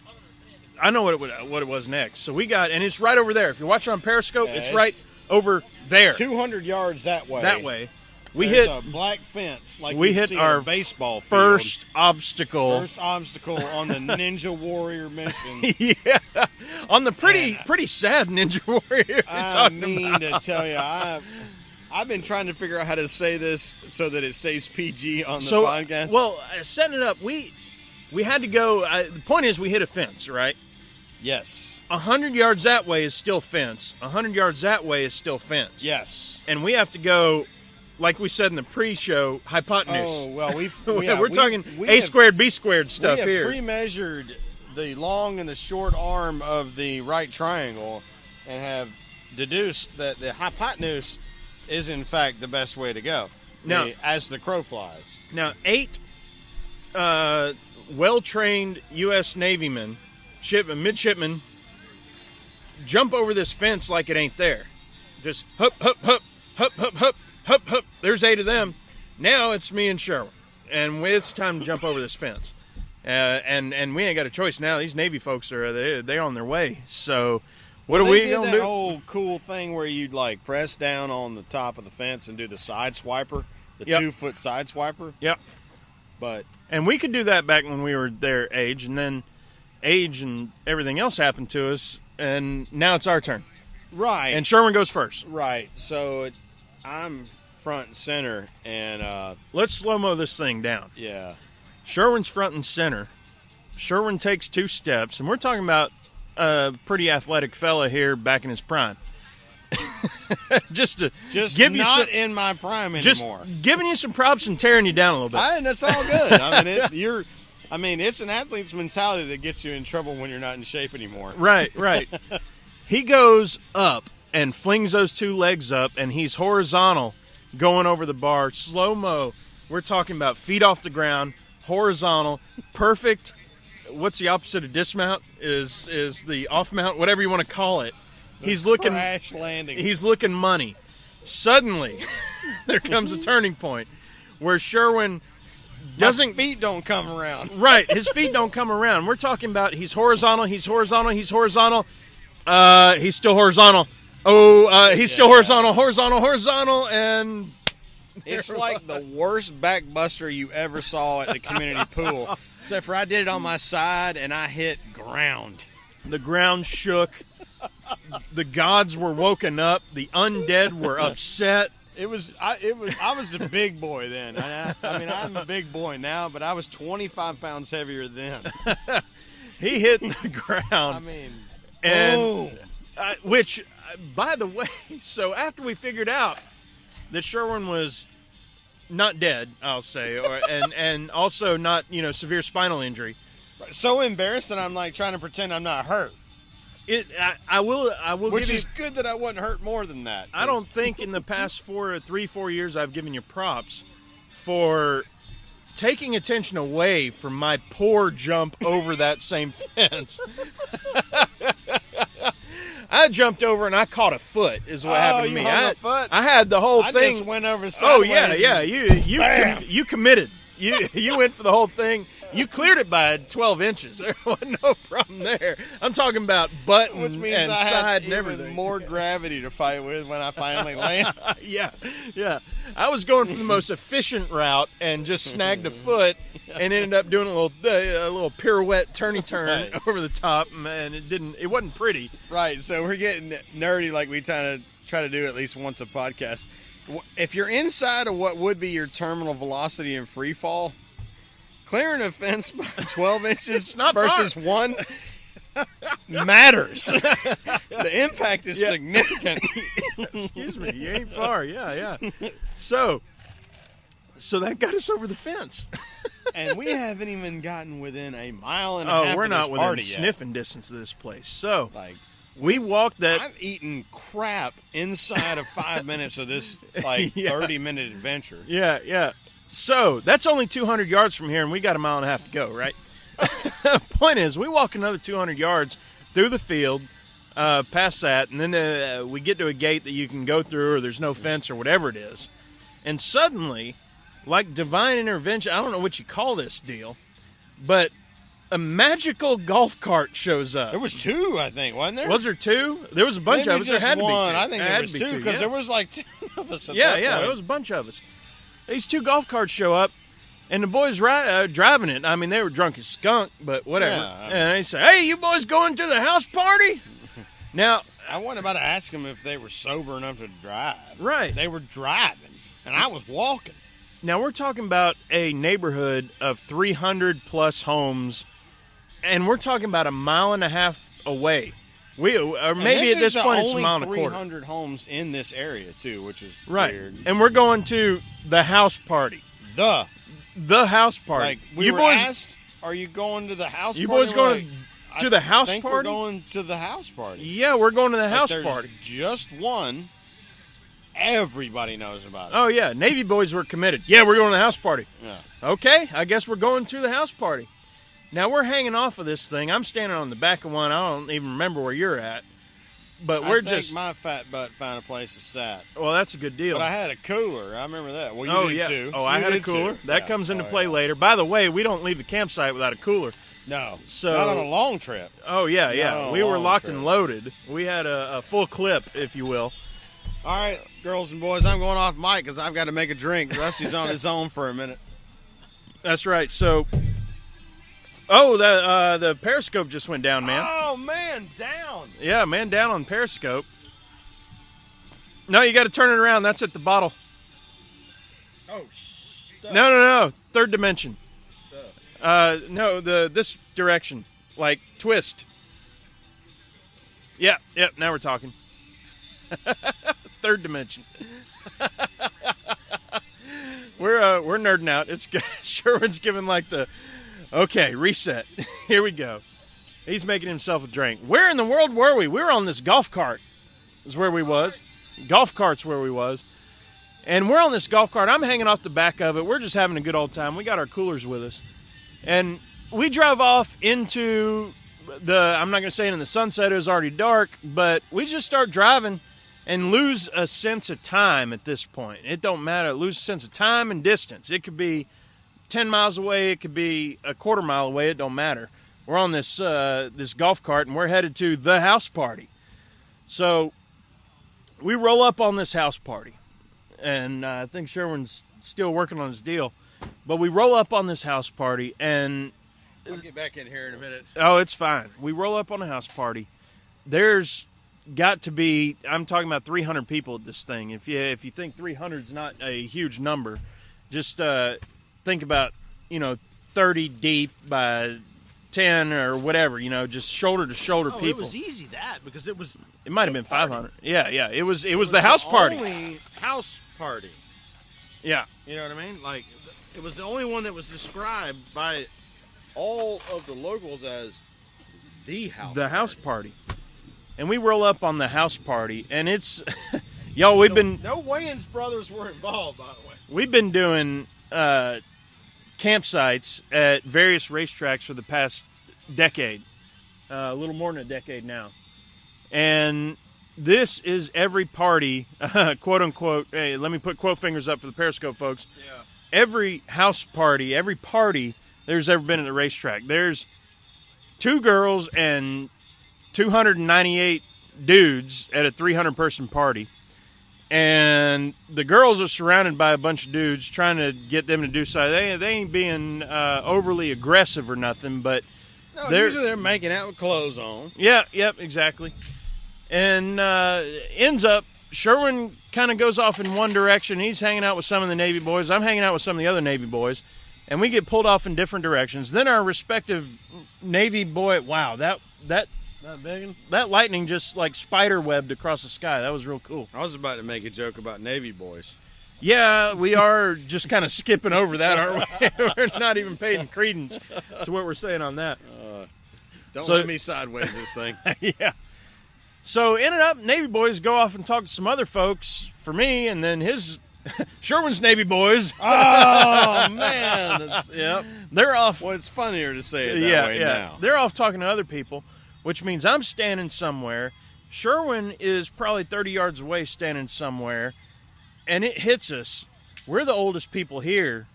Speaker 1: I know what it was next. So we got, and it's right over there. If you're watching on Periscope, it's right over there.
Speaker 2: 200 yards that way.
Speaker 1: We
Speaker 2: There's
Speaker 1: hit
Speaker 2: a black fence like
Speaker 1: we
Speaker 2: you
Speaker 1: hit
Speaker 2: see
Speaker 1: our
Speaker 2: at a baseball field.
Speaker 1: first obstacle.
Speaker 2: First obstacle on the Ninja Warrior mission.
Speaker 1: Yeah, on the pretty sad Ninja Warrior. You're
Speaker 2: I
Speaker 1: talking
Speaker 2: mean
Speaker 1: about.
Speaker 2: to tell you, I've been trying to figure out how to say this so that it stays PG on the
Speaker 1: So,
Speaker 2: podcast.
Speaker 1: well, setting it up, we had to go. The point is, we hit a fence, right?
Speaker 2: yes.
Speaker 1: 100 yards that way is still fence. 100 yards that way is still fence.
Speaker 2: Yes.
Speaker 1: And we have to go, like we said in the pre-show, hypotenuse.
Speaker 2: Oh, well,
Speaker 1: We're talking
Speaker 2: we
Speaker 1: A
Speaker 2: have-
Speaker 1: squared, B squared stuff
Speaker 2: we have
Speaker 1: here.
Speaker 2: pre-measured the long and the short arm of the right triangle and have deduced that the hypotenuse is, in fact, the best way to go.
Speaker 1: Now-
Speaker 2: As the crow flies.
Speaker 1: Now, 8 well-trained U.S. Navymen, midshipmen, jump over this fence like it ain't there. Just hup, hup, hup, hup, hup, hup, hup, hup. There's 8 of them. Now it's me and Sherwin, and it's time to jump over this fence. And we ain't got a choice now. These Navy folks they're on their way. So what are we gonna
Speaker 2: They
Speaker 1: do?
Speaker 2: did that whole cool thing where you'd like press down on the top of the fence and do the side swiper, the
Speaker 1: Yep.
Speaker 2: 2-foot side swiper.
Speaker 1: Yep.
Speaker 2: But
Speaker 1: And we could do that back when we were their age, and then age and everything else happened to us, and now it's our turn.
Speaker 2: right,
Speaker 1: And Sherwin goes first.
Speaker 2: right. So I'm front and center, and
Speaker 1: Let's slow-mo this thing down.
Speaker 2: yeah.
Speaker 1: Sherwin's front and center. Sherwin takes 2 steps, and we're talking about a pretty athletic fella here back in his prime. just
Speaker 2: Just
Speaker 1: give you
Speaker 2: not
Speaker 1: some,
Speaker 2: in my prime
Speaker 1: just
Speaker 2: anymore.
Speaker 1: giving you some props and tearing you down a little bit.
Speaker 2: That's all good. I mean, it's an athlete's mentality that gets you in trouble when you're not in shape anymore.
Speaker 1: Right. He goes up and flings those 2 legs up, and he's horizontal going over the bar. Slow-mo. We're talking about feet off the ground, horizontal, perfect. What's the opposite of dismount? Is the off-mount, whatever you want to call it. He's looking
Speaker 2: Crash landing.
Speaker 1: He's looking money. Suddenly, there comes a turning point where Sherwin doesn't.
Speaker 2: My feet don't come around.
Speaker 1: Right, his feet don't come around. We're talking about he's horizontal. He's still horizontal. He's still horizontal, horizontal, and
Speaker 2: It's like the worst backbuster you ever saw at the community pool. Except for I did it on my side and I hit ground.
Speaker 1: the ground shook. The gods were woken up. The undead were upset.
Speaker 2: I was a big boy then. I mean, I'm a big boy now, but I was 25 pounds heavier then.
Speaker 1: He hit the ground.
Speaker 2: I mean,
Speaker 1: And
Speaker 2: boom.
Speaker 1: which, by the way, so after we figured out that Sherwin was not dead, I'll say, and also not severe spinal injury,
Speaker 2: So embarrassed that I'm like trying to pretend I'm not hurt.
Speaker 1: I will
Speaker 2: Which
Speaker 1: give
Speaker 2: is good that I wasn't hurt more than that.
Speaker 1: I don't think in the past 4 years I've given you props for taking attention away from my poor jump over that same fence. I jumped over and I caught a foot. Is what happened to
Speaker 2: you
Speaker 1: me.
Speaker 2: hung a foot?
Speaker 1: I had the whole
Speaker 2: I
Speaker 1: thing.
Speaker 2: just went over
Speaker 1: Oh
Speaker 2: sideways.
Speaker 1: yeah.
Speaker 2: Bam!
Speaker 1: You committed. You went for the whole thing. You cleared it by 12 inches. There wasn't no problem there. I'm talking about butt and,
Speaker 2: Which means
Speaker 1: and
Speaker 2: I
Speaker 1: side
Speaker 2: had
Speaker 1: and
Speaker 2: even
Speaker 1: everything.
Speaker 2: more gravity to fight with when I finally land.
Speaker 1: Yeah. I was going for the most efficient route and just snagged a foot and ended up doing a little pirouette, turn
Speaker 2: Right.
Speaker 1: over the top, and it wasn't pretty.
Speaker 2: Right, so we're getting nerdy like we kind of try to do at least once a podcast. If you're inside of what would be your terminal velocity in free fall, clearing a fence by 12 inches
Speaker 1: not
Speaker 2: versus
Speaker 1: far.
Speaker 2: 1 matters. The impact is significant.
Speaker 1: Excuse me, you ain't far. Yeah. So that got us over the fence.
Speaker 2: And we haven't even gotten within a mile and a
Speaker 1: Oh,
Speaker 2: half
Speaker 1: we're
Speaker 2: of
Speaker 1: not
Speaker 2: this
Speaker 1: within
Speaker 2: party yet.
Speaker 1: sniffing distance of this place. So
Speaker 2: Like,
Speaker 1: we walked that.
Speaker 2: I've eaten crap inside of 5 minutes of this,
Speaker 1: Yeah.
Speaker 2: 30-minute adventure.
Speaker 1: Yeah. So that's only 200 yards from here, and we got a mile and a half to go, right? Point is, we walk another 200 yards through the field, past that, and then we get to a gate that you can go through, or there's no fence, or whatever it is. And suddenly, like divine intervention, I don't know what you call this deal, but a magical golf cart shows up.
Speaker 2: There was 2, I think, wasn't there?
Speaker 1: Was there 2? There was a bunch
Speaker 2: Maybe
Speaker 1: of us. There
Speaker 2: just
Speaker 1: had to be 2.
Speaker 2: one. I think there
Speaker 1: had
Speaker 2: was
Speaker 1: to
Speaker 2: 2
Speaker 1: be
Speaker 2: because
Speaker 1: yeah.
Speaker 2: there was like 10 of us at
Speaker 1: Yeah,
Speaker 2: that point.
Speaker 1: there was a bunch of us. these 2 golf carts show up, and the boys driving it. I mean, they were drunk as skunk, but whatever.
Speaker 2: Yeah,
Speaker 1: and they say, "Hey, you boys going to the house party?" Now,
Speaker 2: I wasn't about to ask them if they were sober enough to drive.
Speaker 1: right.
Speaker 2: They were driving, and I was walking.
Speaker 1: Now, we're talking about a neighborhood of 300-plus homes, and we're talking about a mile and a half away. Or maybe at this point it's a mile and a quarter.
Speaker 2: 300 homes in this area, too, which is
Speaker 1: Right.
Speaker 2: weird.
Speaker 1: And we're going to the house party.
Speaker 2: The
Speaker 1: house party.
Speaker 2: Like, we
Speaker 1: you
Speaker 2: were
Speaker 1: boys,
Speaker 2: asked, are you going to the house
Speaker 1: you
Speaker 2: party?
Speaker 1: boys going to the house
Speaker 2: I think
Speaker 1: party?
Speaker 2: we're going to the house party.
Speaker 1: Yeah, we're going to the house
Speaker 2: there's
Speaker 1: party.
Speaker 2: just one. Everybody knows about it.
Speaker 1: Oh, yeah. Navy boys were committed. Yeah, we're going to the house party.
Speaker 2: Yeah.
Speaker 1: Okay, I guess we're going to the house party. Now, we're hanging off of this thing. I'm standing on the back of one. I don't even remember where you're at. But we're
Speaker 2: I think my fat butt found a place to sat.
Speaker 1: Well, that's a good deal.
Speaker 2: But I had a cooler. I remember that. Well, you did
Speaker 1: yeah.
Speaker 2: too.
Speaker 1: Oh, I
Speaker 2: You
Speaker 1: had a
Speaker 2: did
Speaker 1: cooler.
Speaker 2: too.
Speaker 1: That
Speaker 2: Yeah.
Speaker 1: comes into
Speaker 2: Oh,
Speaker 1: play
Speaker 2: yeah.
Speaker 1: later. By the way, we don't leave the campsite without a cooler.
Speaker 2: No.
Speaker 1: So
Speaker 2: Not on a long trip.
Speaker 1: Oh, yeah, yeah.
Speaker 2: No,
Speaker 1: We were
Speaker 2: long
Speaker 1: locked
Speaker 2: trip.
Speaker 1: and loaded. We had a full clip, if you will.
Speaker 2: All right, girls and boys, I'm going off mic because I've got to make a drink. Rusty's on his own for a minute.
Speaker 1: That's right. So, the Periscope just went down, man.
Speaker 2: Oh, man, down.
Speaker 1: Yeah, man down on Periscope. No, you got to turn it around. That's at the bottle.
Speaker 2: Oh,
Speaker 1: No. Third dimension. No, this direction. Like, twist. Yep, now we're talking. Third dimension. We're nerding out. It's Sherwin's giving like the okay, reset. Here we go. He's making himself a drink. Where in the world were we? We were on this golf cart. Is where we was. Golf cart's where we was. And we're on this golf cart. I'm hanging off the back of it. We're just having a good old time. We got our coolers with us. And we drove off into I'm not going to say it in the sunset. It was already dark. But we just start driving and lose a sense of time at this point. It don't matter. Lose a sense of time and distance. It could be 10 miles away. It could be a quarter mile away. It don't matter. We're on this golf cart, and we're headed to the house party. So we roll up on this house party. And I think Sherwin's still working on his deal. But we roll up on this house party, and
Speaker 2: I'll get back in here in a minute.
Speaker 1: oh, it's fine. We roll up on a house party. There's got to be, I'm talking about 300 people at this thing. If you think 300 is not a huge number, just think about, 30 deep by 10 or whatever, just shoulder to shoulder people.
Speaker 4: It was easy because it was.
Speaker 1: It might have been 500. Yeah. It was the house party.
Speaker 2: Only house party.
Speaker 1: Yeah.
Speaker 2: You know what I mean? Like, it was the only one that was described by all of the locals as the house.
Speaker 1: The house party. And we roll up on the house party, and it's y'all. No
Speaker 2: Wayans brothers were involved, by the way.
Speaker 1: We've been doing campsites at various racetracks for the past decade, a little more than a decade now, and this is every party, quote unquote. Hey, let me put quote fingers up for the Periscope folks.
Speaker 2: Yeah.
Speaker 1: Every house party, every party there's ever been at a racetrack. There's 2 girls and 298 dudes at a 300-person party. And the girls are surrounded by a bunch of dudes trying to get them to do something. They ain't being overly aggressive or nothing, but
Speaker 2: No, usually they're making out with clothes on.
Speaker 1: Yeah, yep, exactly. And ends up, Sherwin kind of goes off in one direction. He's hanging out with some of the Navy boys. I'm hanging out with some of the other Navy boys. And we get pulled off in different directions. Then our respective Navy boy, wow, that lightning just like spider webbed across the sky. That was real cool.
Speaker 2: I was about to make a joke about Navy boys.
Speaker 1: Yeah, we are just kind of skipping over that, aren't we? We're not even paying credence to what we're saying on that.
Speaker 2: Don't let me sideways this thing.
Speaker 1: Yeah. So ended up, Navy boys go off and talk to some other folks for me, and then Sherwin's Navy boys.
Speaker 2: Oh, man. Yep.
Speaker 1: They're off.
Speaker 2: Well, it's funnier to say it that way now.
Speaker 1: They're off talking to other people, which means I'm standing somewhere. Sherwin is probably 30 yards away standing somewhere, and it hits us. We're the oldest people here.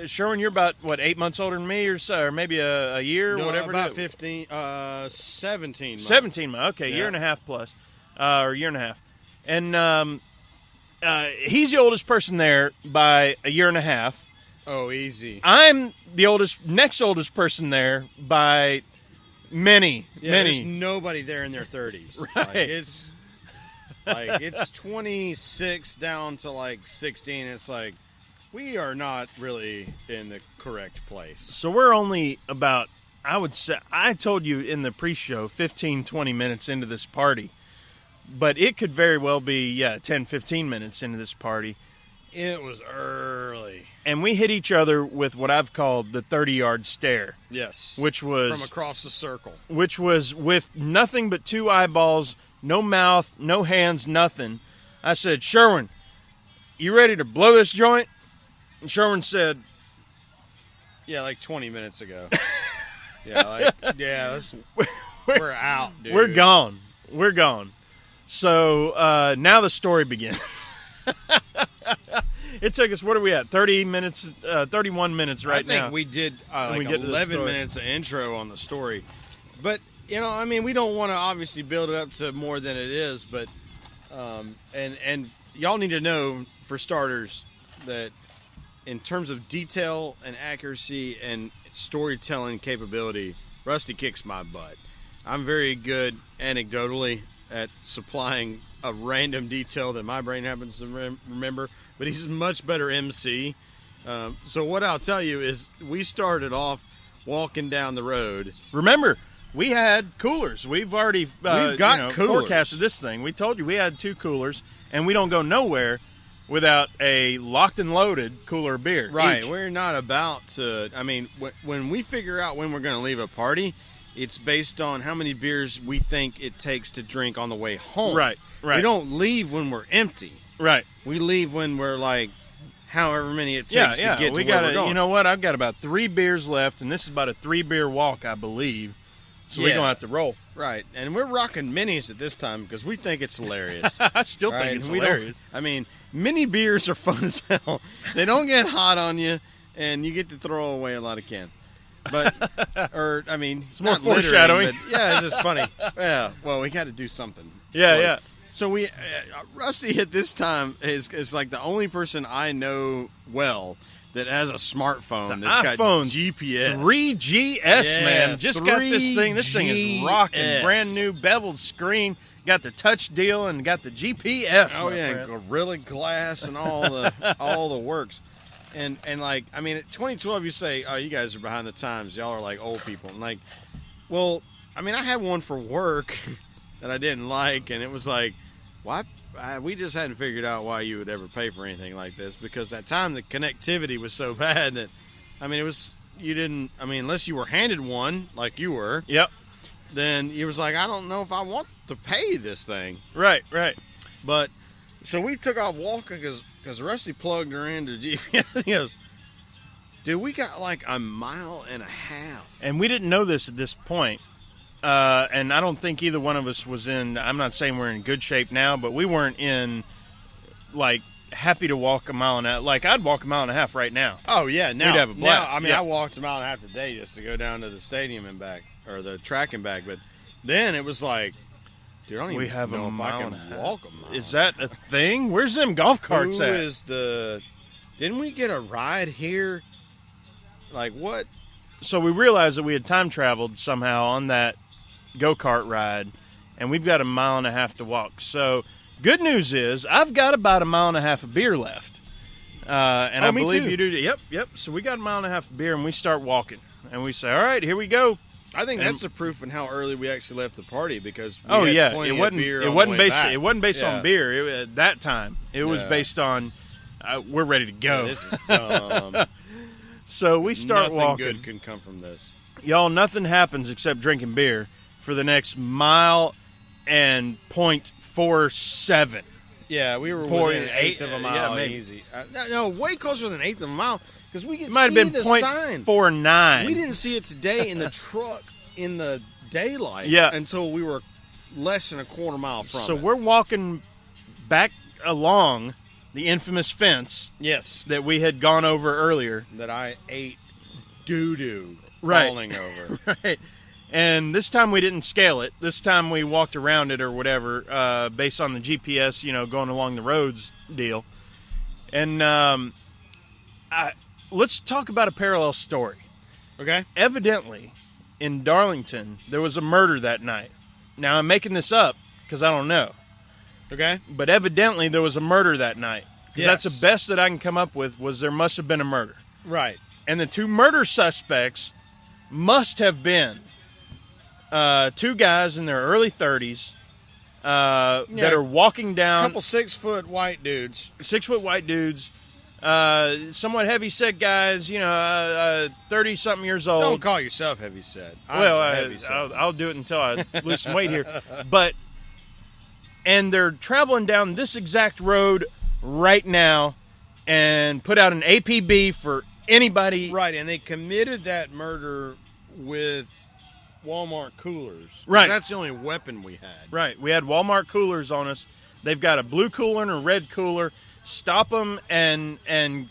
Speaker 1: Sherwin, you're about, 8 months older than me or so, or maybe a year,
Speaker 2: No,
Speaker 1: whatever.
Speaker 2: about 17 months.
Speaker 1: 17 months. Okay,
Speaker 2: Yeah.
Speaker 1: year and a half plus, or year and a half. And he's the oldest person there by a year and a half.
Speaker 2: Oh, easy.
Speaker 1: I'm the next oldest person there by many.
Speaker 2: There's nobody there in their 30s.
Speaker 1: Right.
Speaker 2: It's 26 down to like 16. It's like we are not really in the correct place.
Speaker 1: So we're only about, I would say, I told you in the pre-show, 15, 20 minutes into this party. But it could very well be, 10, 15 minutes into this party.
Speaker 2: It was early.
Speaker 1: And we hit each other with what I've called the 30-yard stare.
Speaker 2: Yes.
Speaker 1: Which was...
Speaker 2: from across the circle.
Speaker 1: Which was with nothing but two eyeballs, no mouth, no hands, nothing. I said, Sherwin, you ready to blow this joint? And Sherwin said...
Speaker 2: Yeah, like 20 minutes ago. We're out, dude.
Speaker 1: We're gone. We're gone. So now the story begins. It took us, what are we at, 30 minutes, 31 minutes right now.
Speaker 2: I think we did like 11 minutes of intro on the story. But, we don't want to obviously build it up to more than it is. But, and y'all need to know, for starters, that in terms of detail and accuracy and storytelling capability, Rusty kicks my butt. I'm very good anecdotally at supplying a random detail that my brain happens to remember, but he's a much better MC. So what I'll tell you is we started off walking down the road.
Speaker 1: Remember, we had coolers. We've already
Speaker 2: coolers.
Speaker 1: Forecasted this thing. We told you we had 2 coolers, and we don't go nowhere without a locked and loaded cooler of beer.
Speaker 2: Right.
Speaker 1: Each.
Speaker 2: We're not about to, when we figure out when we're going to leave a party, it's based on how many beers we think it takes to drink on the way home.
Speaker 1: Right.
Speaker 2: We don't leave when we're empty.
Speaker 1: Right.
Speaker 2: We leave when we're like, however many it takes to get to where we're going.
Speaker 1: You know what? I've got about 3 beers left, and this is about a 3-beer walk, I believe. So we're going to have to roll.
Speaker 2: Right. And we're rocking minis at this time because we think it's hilarious.
Speaker 1: I still think it's hilarious.
Speaker 2: Mini beers are fun as hell. They don't get hot on you, and you get to throw away a lot of cans. But,
Speaker 1: it's more foreshadowing.
Speaker 2: It's just funny. Yeah, well, we got to do something.
Speaker 1: Yeah.
Speaker 2: So we, Rusty at this time is like the only person I know well that has a smartphone that's got GPS.
Speaker 1: 3GS, man. Just got this thing. This thing is rocking. Brand new beveled screen. Got the touch deal and got the GPS.
Speaker 2: Oh, yeah, and Gorilla Glass and all the works. And at 2012, you say, oh, you guys are behind the times. Y'all are like old people. And I had one for work that I didn't like, and it was like, what? We just hadn't figured out why you would ever pay for anything like this, because at that time the connectivity was so bad that, unless you were handed one like you were.
Speaker 1: Yep.
Speaker 2: Then you was like, I don't know if I want to pay this thing.
Speaker 1: Right.
Speaker 2: But, so we took off walking because Rusty plugged her into GPS. He goes, dude, we got like a mile and a half.
Speaker 1: And we didn't know this at this point. And I don't think either one of us was I'm not saying we're in good shape now, but we weren't happy to walk a mile and a half. Like, I'd walk a mile and a half right now.
Speaker 2: Oh, yeah. Now,
Speaker 1: we'd have a blast.
Speaker 2: I walked a mile and a half today just to go down to the stadium and back, or the track and back. But then it was like, dude, I don't even know if I can walk a mile.
Speaker 1: Is that a thing? Where's them golf carts at?
Speaker 2: Didn't we get a ride here? Like, what?
Speaker 1: So we realized that we had time traveled somehow on that go-kart ride, and we've got a mile and a half to walk. So good news is I've got about a mile and a half of beer left. And I believe you do. Yep. So we got a mile and a half of beer, and we start walking. And we say, all right, here we go.
Speaker 2: I think that's the proof in how early we actually left the party, because
Speaker 1: it wasn't based on beer. At that time, it was based on we're ready to go.
Speaker 2: Yeah, this is dumb.
Speaker 1: So we start walking.
Speaker 2: Nothing good can come from this.
Speaker 1: Y'all, nothing happens except drinking beer for the next mile and 0.47.
Speaker 2: Yeah, we were within an eighth of a mile. Easy. No, way closer than an eighth of a mile, because we could see
Speaker 1: might have been
Speaker 2: the sign.
Speaker 1: 0.49.
Speaker 2: We didn't see it today in the truck in the daylight until we were less than a quarter mile from it.
Speaker 1: So we're walking back along the infamous fence that we had gone over earlier.
Speaker 2: That I ate doo-doo falling over.
Speaker 1: Right. And this time we didn't scale it. This time we walked around it or whatever, based on the GPS, going along the roads deal. And let's talk about a parallel story.
Speaker 2: Okay.
Speaker 1: Evidently, in Darlington, there was a murder that night. Now, I'm making this up because I don't know.
Speaker 2: Okay.
Speaker 1: But evidently, there was a murder that night. Because that's the best that I can come up with was there must have been a murder.
Speaker 2: Right.
Speaker 1: And the two murder suspects must have been two guys in their early 30s that are walking down.
Speaker 2: A couple 6-foot white dudes.
Speaker 1: 6-foot white dudes. Somewhat heavy-set guys, 30-something years old.
Speaker 2: Don't call yourself heavy-set.
Speaker 1: I'll do it until I lose some weight here. And they're traveling down this exact road right now and put out an APB for anybody.
Speaker 2: Right, and they committed that murder with Walmart coolers.
Speaker 1: Right.
Speaker 2: That's the only weapon we had.
Speaker 1: Right. We had Walmart coolers on us. They've got a blue cooler and a red cooler. Stop them and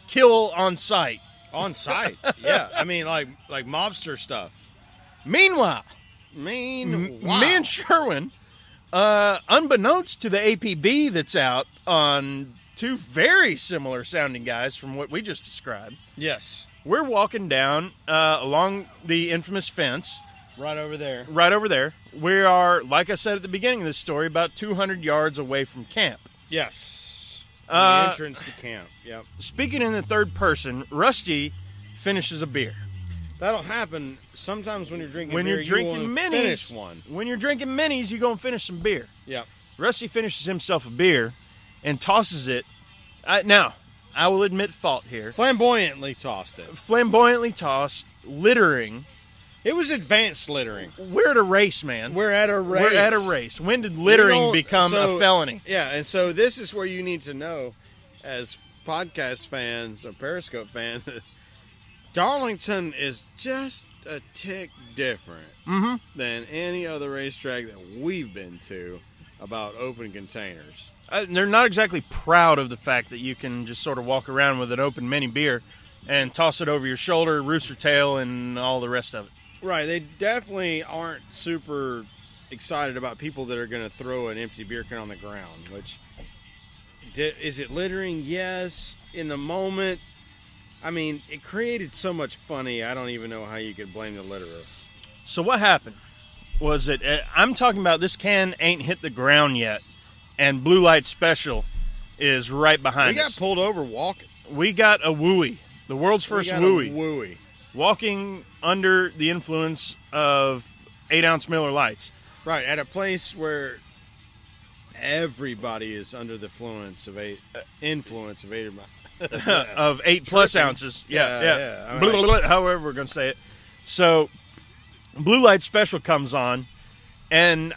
Speaker 1: kill on sight.
Speaker 2: On sight, yeah. I mean, like mobster stuff.
Speaker 1: Meanwhile, me and Sherwin, unbeknownst to the APB that's out on two very similar sounding guys from what we just described.
Speaker 2: Yes.
Speaker 1: We're walking down along the infamous fence.
Speaker 2: Right over there.
Speaker 1: Right over there. We are, like I said at the beginning of this story, about 200 yards away from camp.
Speaker 2: Yes. The entrance to camp. Yep.
Speaker 1: Speaking in the third person, Rusty finishes a beer.
Speaker 2: That'll happen sometimes when you're drinking beer.
Speaker 1: You're drinking minis,
Speaker 2: finish one.
Speaker 1: When you're drinking minis, you go and finish some beer.
Speaker 2: Yep.
Speaker 1: Rusty finishes himself a beer and tosses it. Now, I will admit fault here.
Speaker 2: Flamboyantly tossed it.
Speaker 1: Flamboyantly tossed, littering.
Speaker 2: It was advanced littering.
Speaker 1: We're at a race, man.
Speaker 2: We're at a race.
Speaker 1: When did littering become a felony?
Speaker 2: Yeah, and so this is where you need to know, as podcast fans or Periscope fans, that Darlington is just a tick different than any other racetrack that we've been to about open containers.
Speaker 1: They're not exactly proud of the fact that you can just sort of walk around with an open mini beer and toss it over your shoulder, rooster tail, and all the rest of it.
Speaker 2: Right, they definitely aren't super excited about people that are going to throw an empty beer can on the ground, which, is it littering? Yes. In the moment, I mean, it created so much funny, I don't even know how you could blame the litterer.
Speaker 1: So what happened was that, I'm talking about this can ain't hit the ground yet, and Blue Light Special is right behind us.
Speaker 2: We got pulled over walking.
Speaker 1: We got a wooey, the world's first wooey.
Speaker 2: Wooey.
Speaker 1: Walking under the influence of 8-ounce Miller Lights.
Speaker 2: Right, at a place where everybody is under the influence of 8
Speaker 1: of 8+ ounces. Yeah. However we're going to say it. So, Blue Light Special comes on, and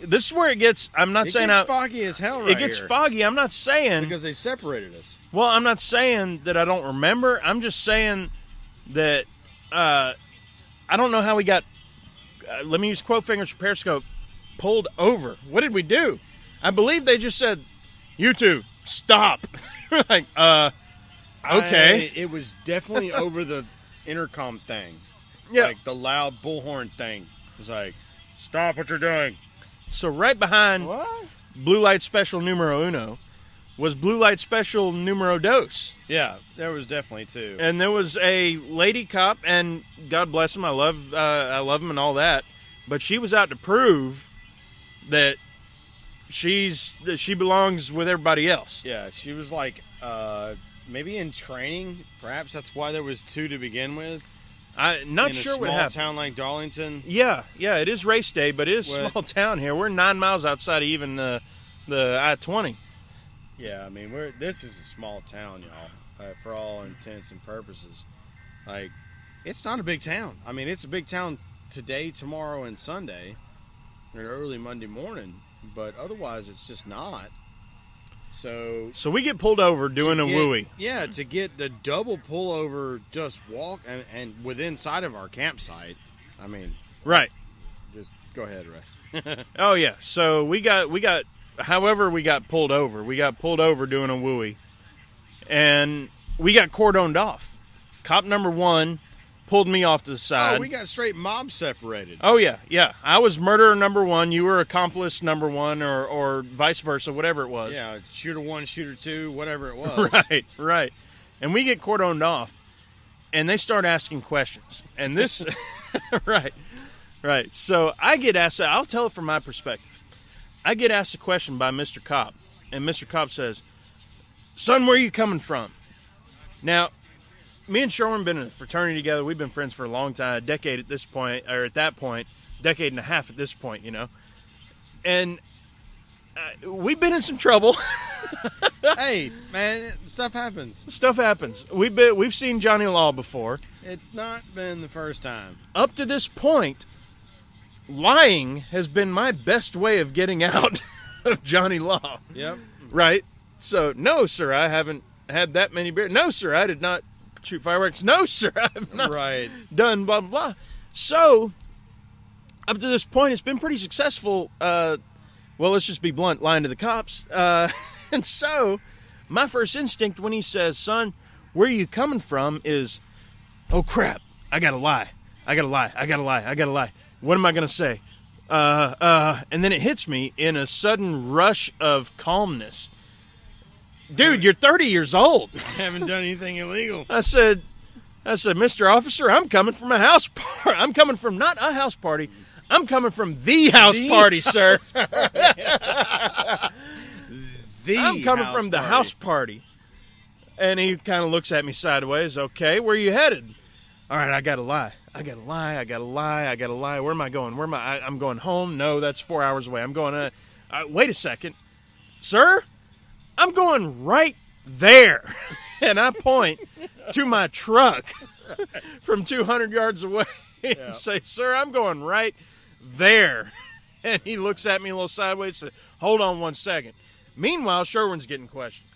Speaker 1: this is where it gets. I'm not saying
Speaker 2: it gets foggy as hell. Right,
Speaker 1: it gets foggy. I'm not saying
Speaker 2: because they separated us.
Speaker 1: Well, I'm not saying that I don't remember. I'm just saying that I don't know how we got. Let me use quote fingers for Periscope. Pulled over. What did we do? I believe they just said, "You two, stop." Like, okay.
Speaker 2: It was definitely over the intercom thing.
Speaker 1: Yeah,
Speaker 2: like the loud bullhorn thing. It was like, "Stop what you're doing."
Speaker 1: So right behind Blue Light Special Numero Uno was Blue Light Special Numero Dos.
Speaker 2: Yeah, there was definitely two.
Speaker 1: And there was a lady cop, and God bless him, I love him and all that, but she was out to prove that she belongs with everybody else.
Speaker 2: Yeah, she was like maybe in training. Perhaps that's why there was two to begin with.
Speaker 1: I'm not sure what happened.
Speaker 2: In a small town like Darlington.
Speaker 1: Yeah, it is race day, but it is a small town here. We're 9 miles outside of even the I-20.
Speaker 2: Yeah, I mean, this is a small town, y'all, for all intents and purposes. Like, it's not a big town. I mean, it's a big town today, tomorrow, and Sunday, or early Monday morning, but otherwise it's just not. So
Speaker 1: we get pulled over doing a wooey.
Speaker 2: Yeah, to get the double pullover, just walk, and within sight of our campsite. I mean,
Speaker 1: right.
Speaker 2: Just go ahead, Russ.
Speaker 1: Oh yeah. So we got. However, we got pulled over. We got pulled over doing a wooey, and we got cordoned off. Cop number 1 pulled me off to the side.
Speaker 2: Oh, we got straight mob separated.
Speaker 1: Oh, yeah. I was murderer number 1. You were accomplice number 1 or vice versa, whatever it was.
Speaker 2: Yeah, shooter 1, shooter 2, whatever it was.
Speaker 1: Right. And we get cordoned off, and they start asking questions. And this, right. So I get asked, I'll tell it from my perspective. I get asked a question by Mr. Cobb, and Mr. Cobb says, "Son, where are you coming from?" Now, me and Sherwin have been in a fraternity together. We've been friends for a long time, a decade at this point, or at that point, decade and a half at this point, you know. And we've been in some trouble.
Speaker 2: Hey, man, stuff happens.
Speaker 1: Stuff happens. We've seen Johnny Law before.
Speaker 2: It's not been the first time.
Speaker 1: Up to this point, lying has been my best way of getting out of Johnny Law.
Speaker 2: Yep.
Speaker 1: Right? So, no, sir, I haven't had that many beers. No, sir, I did not shoot fireworks. No, sir, I have not done blah, blah, blah. So, up to this point, it's been pretty successful. Well, let's just be blunt, lying to the cops. And so, my first instinct when he says, "Son, where are you coming from?" is, oh, crap, I gotta lie. What am I going to say? And then it hits me in a sudden rush of calmness. Dude, you're 30 years old.
Speaker 2: I haven't done anything illegal.
Speaker 1: I said, Mr. Officer, I'm coming from a house party. I'm coming from not a house party. I'm coming from the house party, sir. I'm coming from the house party. And he kind of looks at me sideways. Okay, where are you headed? All right, I got to lie. Where am I going? I'm going home. No, that's 4 hours away. I'm going, wait a second. Sir, I'm going right there. And I point to my truck from 200 yards away and say, "Sir, I'm going right there." And he looks at me a little sideways and says, "Hold on 1 second." Meanwhile, Sherwin's getting questioned.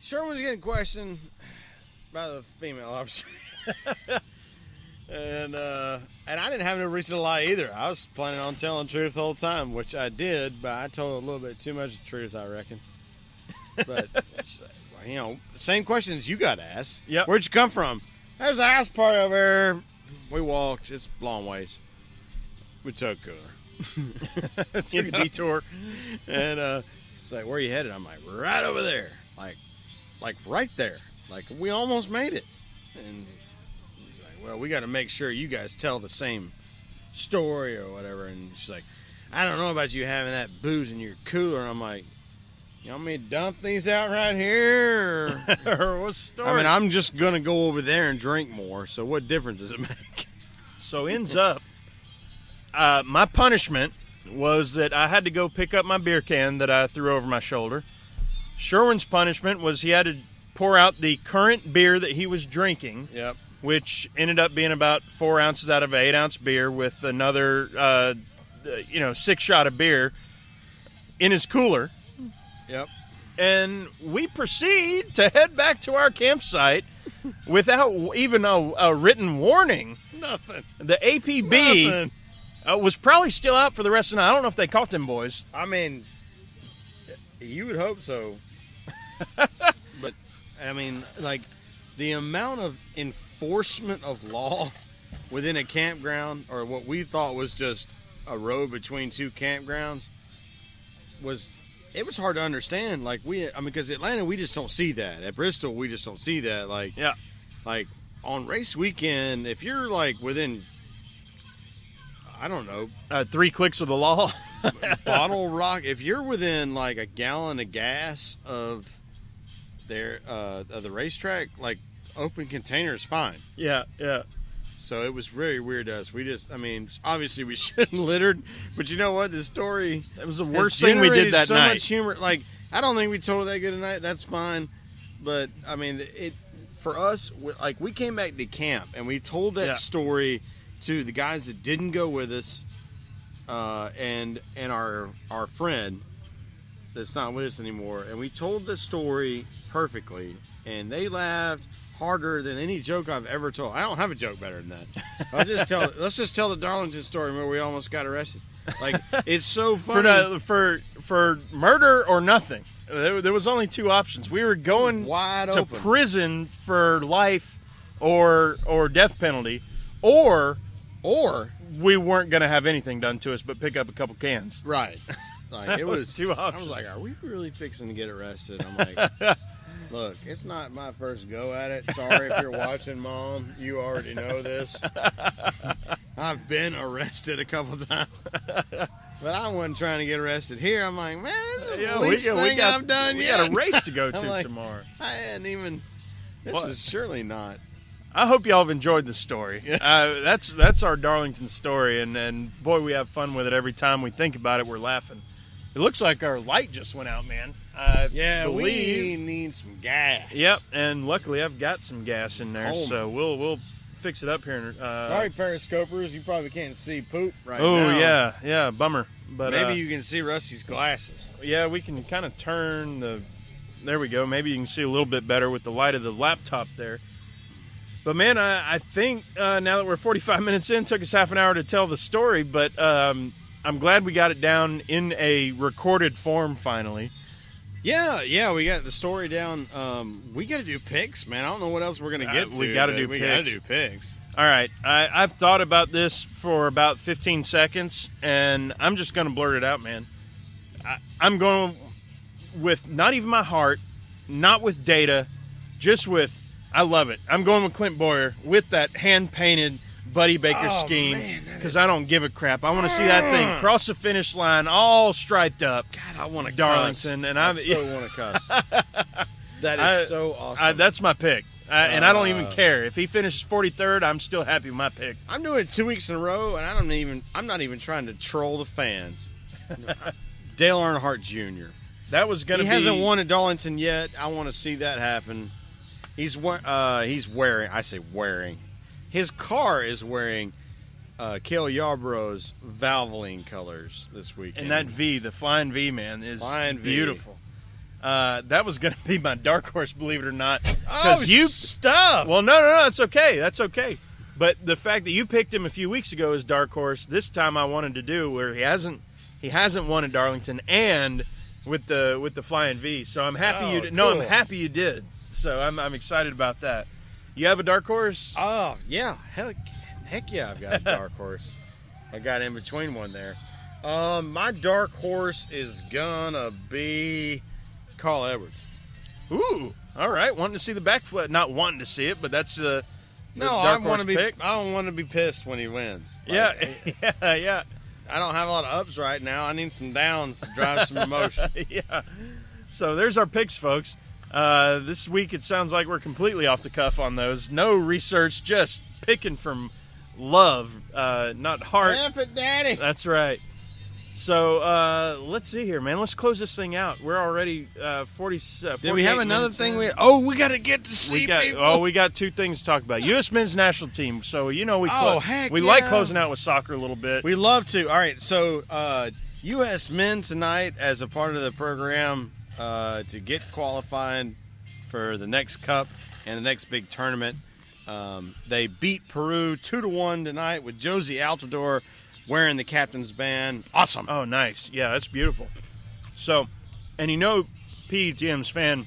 Speaker 2: Sherwin's getting questioned by the female officer. And I didn't have no reason to lie either. I was planning on telling the truth the whole time, which I did, but I told a little bit too much of the truth, I reckon. But, you know, same questions you got asked.
Speaker 1: Yep.
Speaker 2: Where'd you come from? There's a house party over there. We walked. It's long ways. We took a
Speaker 1: Took a detour.
Speaker 2: And it's like, "Where are you headed?" I'm like, "Right over there." Like right there. Like, we almost made it. And he's like, "Well, we got to make sure you guys tell the same story or whatever." And she's like, "I don't know about you having that booze in your cooler." And I'm like, "You want me to dump these out right here?"
Speaker 1: Or what's the story?
Speaker 2: I mean, I'm just going to go over there and drink more, so what difference does it make?
Speaker 1: So ends up, my punishment was that I had to go pick up my beer can that I threw over my shoulder. Sherwin's punishment was he had to pour out the current beer that he was drinking,
Speaker 2: Yep.
Speaker 1: which ended up being about 4 ounces out of an 8-ounce beer with another, 6 shot of beer in his cooler.
Speaker 2: Yep.
Speaker 1: And we proceed to head back to our campsite without even a written warning.
Speaker 2: Nothing.
Speaker 1: The APB was probably still out for the rest of the night. I don't know if they caught them boys.
Speaker 2: I mean, you would hope so. But, I mean, like, the amount of enforcement of law within a campground, or what we thought was just a road between two campgrounds, was hard to understand. Like, because Atlanta, we just don't see that. At Bristol, we just don't see that. Like,
Speaker 1: Yeah.
Speaker 2: like on race weekend, if you're like within, I don't know,
Speaker 1: 3 clicks of the law.
Speaker 2: Bottle Rock, if you're within like a gallon of gas of the racetrack, like, open container is fine.
Speaker 1: Yeah.
Speaker 2: So it was very weird to us. We just, I mean, obviously we shouldn't littered, but you know what? The story,
Speaker 1: That was the worst thing we did that
Speaker 2: so
Speaker 1: night.
Speaker 2: much humor. Like, I don't think we told that good a night. That's fine, but I mean, for us, we came back to camp and we told that story to the guys that didn't go with us, and our friend that's not with us anymore, and we told the story perfectly, and they laughed harder than any joke I've ever told. I don't have a joke better than that. Let's just tell the Darlington story where we almost got arrested. Like, it's so funny.
Speaker 1: For murder or nothing. There was only 2 options. We were going
Speaker 2: Wide
Speaker 1: to
Speaker 2: open.
Speaker 1: prison for life or death penalty, or
Speaker 2: Or
Speaker 1: we weren't going to have anything done to us but pick up a couple cans.
Speaker 2: right, like it was.
Speaker 1: Two
Speaker 2: I
Speaker 1: options.
Speaker 2: was like, "Are we really fixing to get arrested?" I'm like, "Look, it's not my first go at it. Sorry if you're watching, Mom. You already know this. I've been arrested a couple times, but I wasn't trying to get arrested here." I'm like, "Man, this is the least thing I've done
Speaker 1: we
Speaker 2: yet."
Speaker 1: got a race to go
Speaker 2: I'm
Speaker 1: to
Speaker 2: like,
Speaker 1: tomorrow.
Speaker 2: I hadn't even. This
Speaker 1: What?
Speaker 2: is surely not.
Speaker 1: I hope y'all have enjoyed the story. That's our Darlington story, and boy, we have fun with it every time we think about it. We're laughing. It looks like our light just went out, man.
Speaker 2: Yeah,
Speaker 1: believe.
Speaker 2: we need some gas.
Speaker 1: Yep, and luckily I've got some gas in there,
Speaker 2: Oh,
Speaker 1: so we'll fix it up here.
Speaker 2: Sorry, periscopers, you probably can't see poop right
Speaker 1: Oh
Speaker 2: now.
Speaker 1: yeah, bummer. But
Speaker 2: Maybe you can see Rusty's glasses.
Speaker 1: yeah, we can kind of turn the. There we go. Maybe you can see a little bit better with the light of the laptop there. But man, I think now that we're 45 minutes in, took us half an hour to tell the story, but I'm glad we got it down in a recorded form finally.
Speaker 2: Yeah, we got the story down. We got to do picks, man. I don't know what else we're gonna get to.
Speaker 1: We got to
Speaker 2: but
Speaker 1: do
Speaker 2: we
Speaker 1: picks.
Speaker 2: got to do picks.
Speaker 1: All right, I've thought about this for about 15 seconds, and I'm just going to blurt it out, man. I'm going with not even my heart, not with data, just with, I love it. I'm going with Clint Boyer with that hand-painted Buddy Baker scheme because I don't give a crap. I want to see that thing cross the finish line all striped up.
Speaker 2: God, I want to
Speaker 1: Darlington, and
Speaker 2: I so want to cuss. That is so awesome.
Speaker 1: That's my pick. And I don't even care. If he finishes 43rd, I'm still happy with my pick.
Speaker 2: I'm doing it 2 weeks in a row, and I'm not even trying to troll the fans. Dale Earnhardt Jr.
Speaker 1: That was going to
Speaker 2: He
Speaker 1: be...
Speaker 2: hasn't won at Darlington yet. I want to see that happen. He's wearing. I say wearing. His car is wearing Cale Yarborough's Valvoline colors this weekend.
Speaker 1: And that V, the flying V, man, is
Speaker 2: Flying V.
Speaker 1: beautiful. That was going to be my dark horse, believe it or not.
Speaker 2: Oh, stuff.
Speaker 1: Well, no, that's okay. That's okay. But the fact that you picked him a few weeks ago as dark horse, this time I wanted to do where he hasn't won at Darlington and with the flying V. So I'm happy you did. No, I'm
Speaker 2: cool.
Speaker 1: happy you did. So I'm excited about that. You have a dark horse?
Speaker 2: Oh, yeah. Heck yeah, I've got a dark horse. I got in between one there. My dark horse is gonna be Carl Edwards.
Speaker 1: Ooh, all right. Wanting to see the backflip. Not wanting to see it, but that's the
Speaker 2: No,
Speaker 1: dark
Speaker 2: I
Speaker 1: horse pick.
Speaker 2: I don't want to be pissed when he wins.
Speaker 1: Yeah,
Speaker 2: Like,
Speaker 1: yeah.
Speaker 2: I don't have a lot of ups right now. I need some downs to drive some emotion.
Speaker 1: Yeah. So there's our picks, folks. This week it sounds like we're completely off the cuff on those. No research, just picking from love, not heart.
Speaker 2: F it, Daddy.
Speaker 1: That's right. So let's see here, man. Let's close this thing out. We're already 47.
Speaker 2: Did we have another thing? We got to get to see people.
Speaker 1: We got two things to talk about. U.S. men's national team. So we
Speaker 2: heck
Speaker 1: we
Speaker 2: yeah.
Speaker 1: like closing out with soccer a little bit.
Speaker 2: We love to. All right, so U.S. men tonight as a part of the program to get qualifying for the next cup and the next big tournament. They beat Peru 2-1 tonight with Josie Altidore wearing the captain's band. Awesome.
Speaker 1: Oh, nice. Yeah, that's beautiful. So, and PETM's fan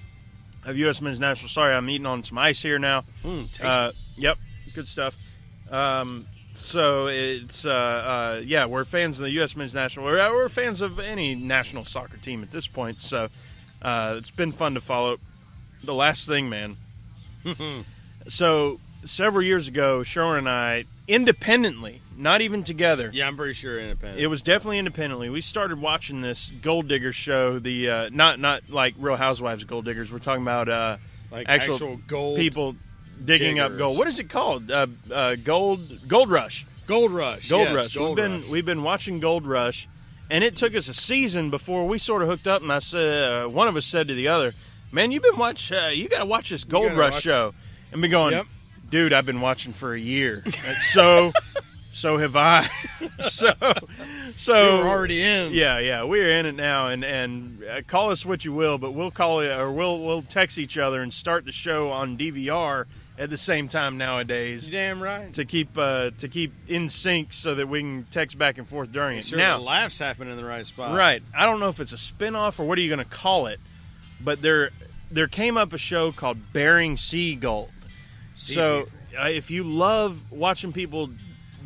Speaker 1: of U.S. men's national. Sorry, I'm eating on some ice here now.
Speaker 2: Tasty.
Speaker 1: Yep, good stuff. So it's we're fans of the U.S. men's national. We're fans of any national soccer team at this point. So it's been fun to follow. The last thing, man. So several years ago, Sherwin and I, independently, not even together.
Speaker 2: Yeah, I'm pretty sure independent.
Speaker 1: It was definitely independently. We started watching this Gold Digger show. The not like Real Housewives Gold Diggers. We're talking about
Speaker 2: like
Speaker 1: actual
Speaker 2: gold
Speaker 1: people digging up
Speaker 2: diggers.
Speaker 1: gold. What is it called? Gold Rush.
Speaker 2: Gold Rush.
Speaker 1: Gold
Speaker 2: Yes,
Speaker 1: Rush.
Speaker 2: Gold Rush.
Speaker 1: We've been watching Gold Rush, and it took us a season before we sort of hooked up. And I said, one of us said to the other, "Man, you got to watch this Gold
Speaker 2: gotta
Speaker 1: Rush
Speaker 2: watch
Speaker 1: show." And be going,
Speaker 2: Yep.
Speaker 1: "Dude, I've been watching for a year." So have I. so
Speaker 2: We were already in.
Speaker 1: Yeah, we're in it now, and call us what you will, but we'll call it, or we'll text each other and start the show on DVR at the same time nowadays.
Speaker 2: You damn right.
Speaker 1: To keep in sync so that we can text back and forth during it.
Speaker 2: Sure,
Speaker 1: Now,
Speaker 2: the laughs happen in the right spot.
Speaker 1: right. I don't know if it's a spinoff or what are you going to call it, but there came up a show called Bering Sea Gold. So if you love watching people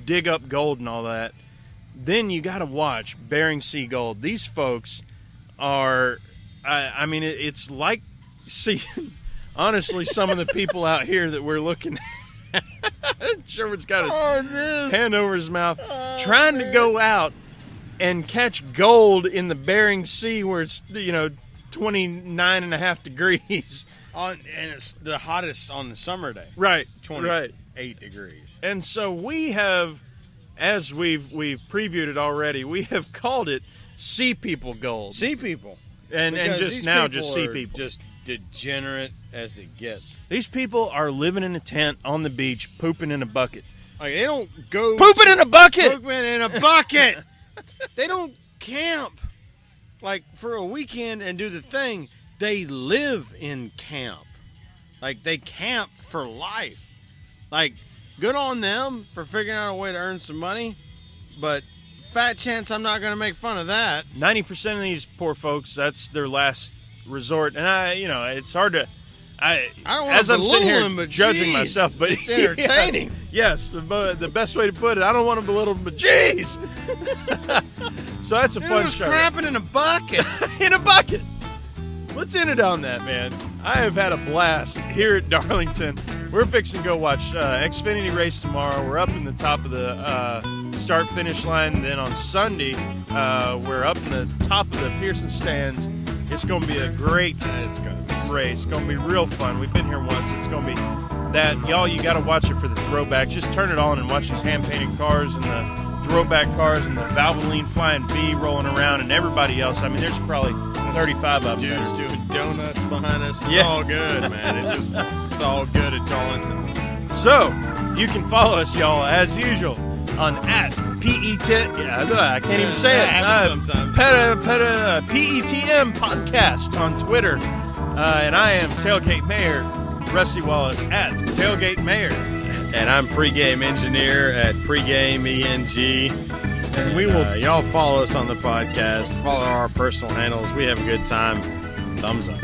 Speaker 1: dig up gold and all that, then you got to watch Bering Sea Gold. These folks are, I mean, it's like seeing, honestly, some of the people out here that we're looking at. Sherman's got his hand over his mouth, trying to go out and catch gold in the Bering Sea where it's, 29.5 degrees.
Speaker 2: And it's the hottest on the summer day.
Speaker 1: Right.
Speaker 2: 28 degrees.
Speaker 1: And so we have, as we've previewed it already, we have called it Sea People Gold.
Speaker 2: Sea people.
Speaker 1: And just sea people.
Speaker 2: Just degenerate as it gets.
Speaker 1: These people are living in a tent on the beach, pooping in a bucket.
Speaker 2: Like, they don't go...
Speaker 1: Pooping in a bucket!
Speaker 2: Pooping in a bucket! They don't camp, like, for a weekend and do the thing. They live in camp. Like, they camp for life. Like, good on them for figuring out a way to earn some money, but fat chance I'm not going to make fun of that.
Speaker 1: 90% of these poor folks, that's their last resort. And it's hard to...
Speaker 2: I don't want
Speaker 1: as
Speaker 2: to
Speaker 1: I'm sitting here
Speaker 2: them, but
Speaker 1: judging
Speaker 2: geez,
Speaker 1: myself, but
Speaker 2: it's entertaining.
Speaker 1: Yes, the best way to put it. I don't want to belittle them, but geez. So that's a fun show.
Speaker 2: Crapping in a bucket.
Speaker 1: In a bucket. Let's end it on that, man. I have had a blast here at Darlington. We're fixing to go watch Xfinity race tomorrow. We're up in the top of the start-finish line. Then on Sunday, we're up in the top of the Pearson stands. It's going to be a great race. It's going to be real fun. We've been here once. It's going to be that. Y'all, you got to watch it for the throwback. Just turn it on and watch these hand-painted cars and the throwback cars and the Valvoline Flying V rolling around and everybody else. I mean, there's probably 35 of them.
Speaker 2: Dudes doing donuts behind us. It's all good, man. It's all good at Darlington.
Speaker 1: So, you can follow us, y'all, as usual, on @PETM. I can't even say it. PETM Podcast on Twitter. And I am Tailgate Mayor Rusty Wallace at Tailgate Mayor.
Speaker 2: And I'm Pregame Engineer at Pregame ENG.
Speaker 1: And we will.
Speaker 2: Y'all follow us on the podcast. Follow our personal handles. We have a good time. Thumbs up.